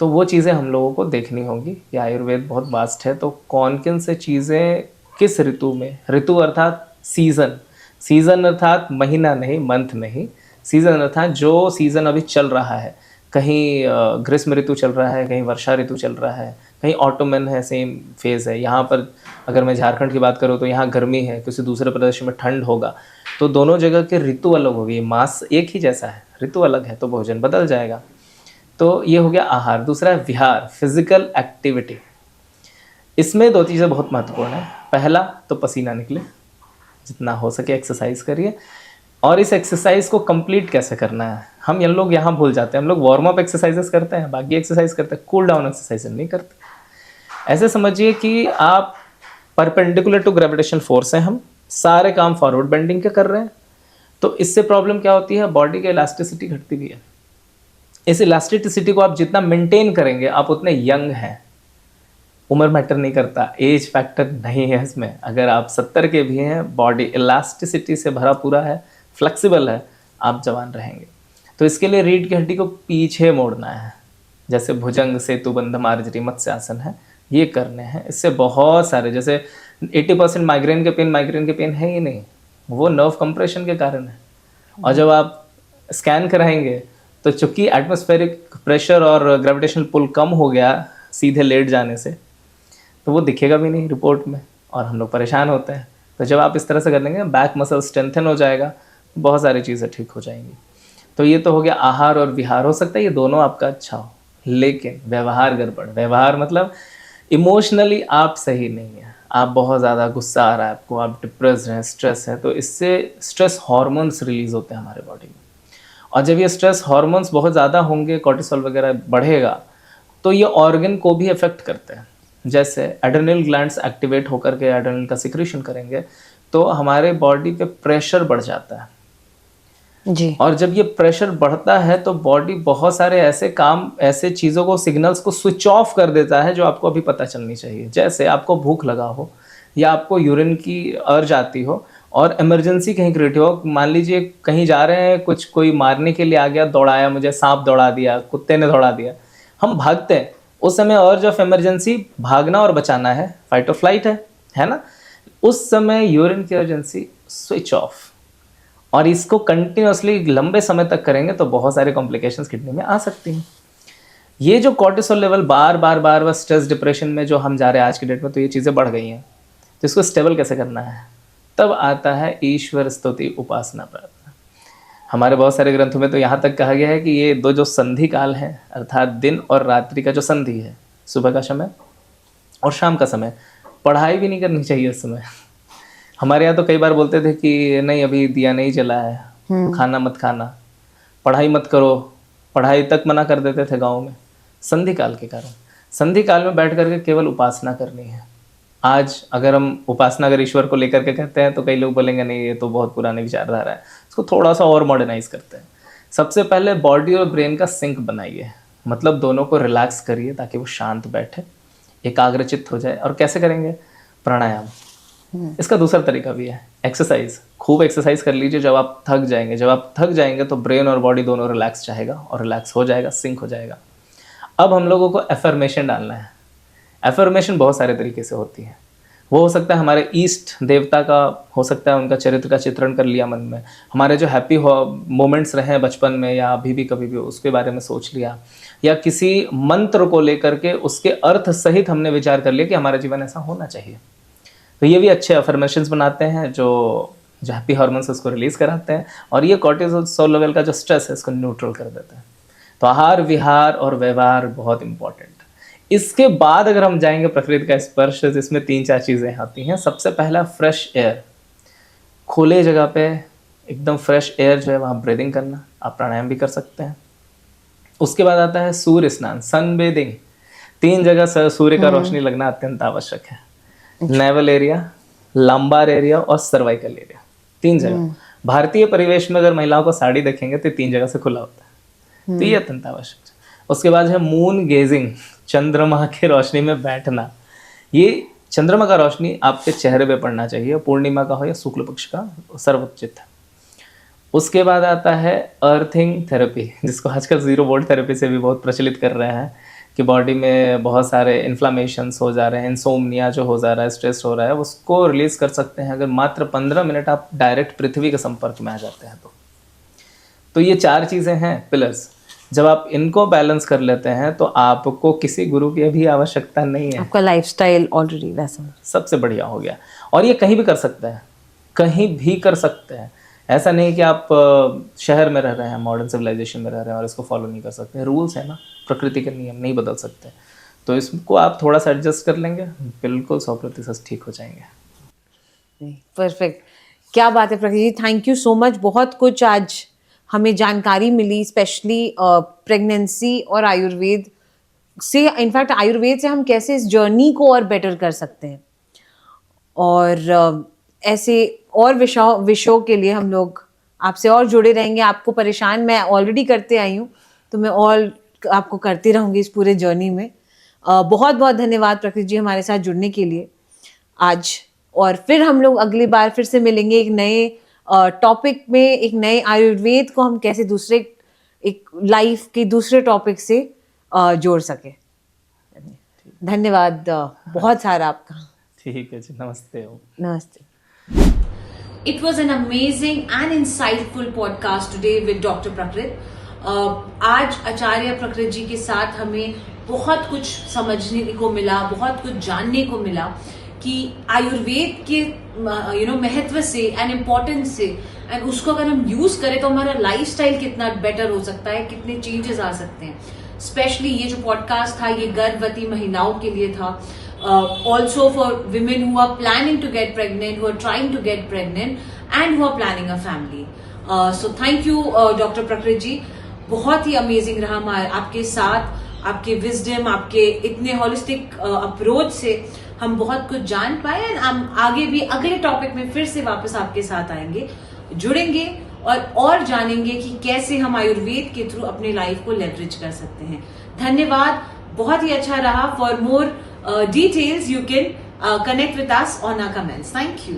तो वो चीज़ें हम लोगों को देखनी होंगी। ये आयुर्वेद बहुत वास्ट है, तो कौन किन से चीज़ें किस ऋतु में, ऋतु अर्थात सीज़न, सीज़न अर्थात महीना नहीं, मंथ नहीं, सीज़न अर्थात जो सीज़न अभी चल रहा है। कहीं ग्रीष्म ऋतु चल रहा है, कहीं वर्षा ऋतु चल रहा है, कहीं ऑटोमन है, सेम फेज़ है। यहाँ पर अगर मैं झारखंड की बात करूँ तो यहाँ गर्मी है, किसी दूसरे प्रदेश में ठंड होगा। तो दोनों जगह के ऋतु अलग होगी, मास एक ही जैसा है, ऋतु अलग है तो भोजन बदल जाएगा। तो ये हो गया आहार। दूसरा है विहार, फिजिकल एक्टिविटी। इसमें 2 चीज़ें बहुत महत्वपूर्ण है। पहला तो पसीना निकले, जितना हो सके एक्सरसाइज करिए। और इस एक्सरसाइज को कंप्लीट कैसे करना है, हम ये लोग यहाँ भूल जाते हैं। हम लोग वार्म अप एक्सरसाइजेस करते हैं, बाकी एक्सरसाइज करते हैं, कूल डाउन एक्सरसाइज नहीं करते। ऐसे समझिए कि आप परपेंडिकुलर टू ग्रेविटेशन फोर्स हैं, हम सारे काम फॉरवर्ड बेंडिंग के कर रहे हैं। तो इससे प्रॉब्लम क्या होती है, बॉडी की इलास्टिसिटी घटती भी है। इस इलास्टिसिटी को आप जितना मेंटेन करेंगे आप उतने यंग हैं। उम्र मैटर नहीं करता, एज फैक्टर नहीं है इसमें। अगर आप 70 के भी हैं, बॉडी इलास्टिसिटी से भरा पूरा है, फ्लेक्सिबल है, आप जवान रहेंगे। तो इसके लिए रीढ़ की हड्डी को पीछे मोड़ना है, जैसे भुजंग सेतुबंध मार्जरी मत्स्यासन है, ये करने हैं। इससे बहुत सारे, जैसे 80% माइग्रेन के पेन है ही नहीं, वो नर्व कंप्रेशन के कारण है। और जब आप स्कैन कराएंगे तो चूंकि एटमॉस्फेरिक प्रेशर और ग्रेविटेशनल पुल कम हो गया सीधे लेट जाने से, तो वो दिखेगा भी नहीं रिपोर्ट में और हम लोग परेशान होते हैं। तो जब आप इस तरह से कर लेंगे, बैक मसल स्ट्रेंथन हो जाएगा, बहुत सारी चीज़ें ठीक हो जाएंगी। तो ये तो हो गया आहार और विहार। हो सकता है ये दोनों आपका अच्छा हो, लेकिन व्यवहार गड़बड़। व्यवहार मतलब इमोशनली आप सही नहीं है, आप बहुत ज़्यादा गुस्सा आ रहा है आपको, आप डिप्रेस्ड हैं, स्ट्रेस है, तो इससे स्ट्रेस हार्मोन्स रिलीज होते हैं हमारे बॉडी में। और जब ये स्ट्रेस हार्मोन्स बहुत ज़्यादा होंगे, कॉर्टिसोल वगैरह बढ़ेगा, तो ये ऑर्गन को भी अफेक्ट करते हैं। जैसे एड्रेनल ग्लैंड्स एक्टिवेट होकर के एड्रेनल का सिक्रीशन करेंगे तो हमारे बॉडी पे प्रेशर बढ़ जाता है जी। और जब ये प्रेशर बढ़ता है तो बॉडी बहुत सारे ऐसे काम, ऐसे चीज़ों को, सिग्नल्स को स्विच ऑफ कर देता है जो आपको अभी पता चलनी चाहिए। जैसे आपको भूख लगा हो या आपको यूरिन की अर्ज आती हो और इमरजेंसी कहीं क्रिएट हो, मान लीजिए कहीं जा रहे हैं, कुछ कोई मारने के लिए आ गया, दौड़ाया, मुझे सांप दौड़ा दिया, कुत्ते ने दौड़ा दिया, हम भागते हैं। उस समय अर्ज ऑफ इमरजेंसी भागना और बचाना है, फाइट और फ्लाइट है ना। उस समय यूरिन की अर्जेंसी स्विच ऑफ, और इसको कंटिन्यूअसली लंबे समय तक करेंगे तो बहुत सारे कॉम्प्लिकेशंस किडनी में आ सकती हैं। ये जो कॉर्टिसोल लेवल बार बार स्ट्रेस डिप्रेशन में जो हम जा रहे हैं आज की डेट में, तो ये चीज़ें बढ़ गई हैं। तो इसको स्टेबल कैसे करना है? तब आता है ईश्वर स्तुति उपासना प्रार्थना। हमारे बहुत सारे ग्रंथों में तो यहाँ तक कहा गया है कि ये दो जो संधि काल है, अर्थात दिन और रात्रि का जो संधि है, सुबह का समय और शाम का समय, पढ़ाई भी नहीं करनी चाहिए उस समय। हमारे यहाँ तो कई बार बोलते थे कि नहीं अभी दिया नहीं जला है, खाना मत खाना, पढ़ाई मत करो, पढ़ाई तक मना कर देते थे गाँव में, संधि काल के कारण। संधि काल में बैठ करके केवल उपासना करनी है। आज अगर हम उपासना अगर ईश्वर को लेकर के कहते हैं तो कई लोग बोलेंगे नहीं ये तो बहुत पुरानी विचारधारा है, इसको थोड़ा सा और मॉडर्नाइज करते हैं। सबसे पहले बॉडी और ब्रेन का सिंक बनाइए, मतलब दोनों को रिलैक्स करिए ताकि वो शांत बैठे, एकाग्रचित्त हो जाए। और कैसे करेंगे? प्राणायाम। इसका दूसरा तरीका भी है, एक्सरसाइज। खूब एक्सरसाइज कर लीजिए। जब आप थक जाएंगे, तो ब्रेन और बॉडी दोनों रिलैक्स चाहेगा और रिलैक्स हो जाएगा, सिंक हो जाएगा। अब हम लोगों को एफर्मेशन डालना है। एफर्मेशन बहुत सारे तरीके से होती है। वो हो सकता है हमारे ईष्ट देवता का, हो सकता है उनका चरित्र का चित्रण कर लिया मन में, हमारे जो हैप्पी मोमेंट्स रहे हैं बचपन में या अभी भी कभी भी, उसके बारे में सोच लिया, या किसी मंत्र को लेकर के उसके अर्थ सहित हमने विचार कर लिया कि हमारा जीवन ऐसा होना चाहिए। तो ये भी अच्छे अफर्मेशंस बनाते हैं जो हैप्पी हार्मोन्स उसको रिलीज कराते हैं, और ये कॉर्टिसोल लेवल का जो स्ट्रेस है इसको न्यूट्रल कर देते हैं। तो आहार विहार और व्यवहार बहुत इंपॉर्टेंट। इसके बाद अगर हम जाएंगे प्रकृति का स्पर्श, जिसमें 3-4 चीज़ें आती हैं। सबसे पहला फ्रेश एयर, खुले जगह पे एकदम फ्रेश एयर जो है वहाँ ब्रीदिंग करना, आप प्राणायाम भी कर सकते हैं। उसके बाद आता है सूर्य स्नान, सन बेदिंग। 3 जगह सूर्य का रोशनी लगना अत्यंत आवश्यक है, नेवल एरिया, लंबार एरिया और सर्वाइकल एरिया, 3 जगह। भारतीय परिवेश में अगर महिलाओं को साड़ी देखेंगे तो 3 जगह से खुला होता है, तो ये अत्यंत आवश्यक है। उसके बाद है मून गेजिंग, चंद्रमा के रोशनी में बैठना। ये चंद्रमा का रोशनी आपके चेहरे पे पड़ना चाहिए, पूर्णिमा का हो या शुक्ल पक्ष का, सर्वोचित है। उसके बाद आता है अर्थिंग थेरेपी, जिसको आजकल 0 वोल्ट थेरेपी से भी बहुत प्रचलित कर रहे हैं, कि बॉडी में बहुत सारे इन्फ्लामेशंस हो जा रहे हैं, इंसोमनिया जो हो जा रहा है, स्ट्रेस हो रहा है, उसको रिलीज कर सकते हैं अगर मात्र 15 मिनट आप डायरेक्ट पृथ्वी के संपर्क में आ जाते हैं तो ये 4 चीज़ें हैं पिलर्स। जब आप इनको बैलेंस कर लेते हैं तो आपको किसी गुरु की भी आवश्यकता नहीं है, आपका लाइफस्टाइल ऑलरेडी वैसा सबसे बढ़िया हो गया। और ये कहीं भी कर सकते हैं, कहीं भी कर सकते हैं। ऐसा नहीं कि आप शहर में रह रहे हैं, मॉडर्न सिविलाइजेशन में रह रहे हैं और इसको फॉलो नहीं कर सकते। रूल्स है ना, प्रकृति के नियम नहीं बदल सकते, तो इसको आप थोड़ा सा एडजस्ट कर लेंगे, बिल्कुल 100% ठीक हो जाएंगे। परफेक्ट, क्या बात है प्रकृति जी, थैंक यू सो मच। बहुत कुछ आज हमें जानकारी मिली, स्पेशली प्रेगनेंसी और आयुर्वेद से। इनफैक्ट आयुर्वेद से हम कैसे इस जर्नी को और बेटर कर सकते हैं, और ऐसे और विषयों के लिए हम लोग आपसे और जुड़े रहेंगे। आपको परेशान मैं ऑलरेडी करते आई हूँ, तो मैं और आपको करती रहूँगी इस पूरे जर्नी में। बहुत बहुत धन्यवाद प्रकृति जी हमारे साथ जुड़ने के लिए आज। और फिर हम लोग अगली बार फिर से मिलेंगे एक नए टॉपिक में, एक नए आयुर्वेद को हम कैसे दूसरे एक लाइफ के दूसरे टॉपिक से जोड़ सके। धन्यवाद बहुत सारा आपका। ठीक है जी, नमस्ते। नमस्ते। It was an amazing and insightful podcast today with Dr. Prakrit. आज आचार्य प्रकृति जी के साथ हमें बहुत कुछ समझने को मिला, बहुत कुछ जानने को मिला कि आयुर्वेद के महत्व से एंड इम्पोर्टेंस से, एंड उसको अगर हम यूज करें तो हमारा लाइफस्टाइल कितना बेटर हो सकता है, कितने चेंजेस आ सकते हैं। स्पेशली ये जो पॉडकास्ट था ये गर्भवती महिलाओं के लिए था, also for women who are planning to get pregnant, who are trying to get pregnant and who are planning a family. So thank you Dr. Prakrit जी, बहुत ही अमेजिंग रहा आपके साथ। आपके विजडम, आपके इतने होलिस्टिक अप्रोच से हम बहुत कुछ जान पाए, एंड हम आगे भी अगले टॉपिक में फिर से वापस आपके साथ आएंगे, जुड़ेंगे और जानेंगे कि कैसे हम आयुर्वेद के थ्रू अपने लाइफ को लेवरेज कर सकते हैं। धन्यवाद, बहुत ही अच्छा रहा। For more details you can connect with us on our comments. Thank you.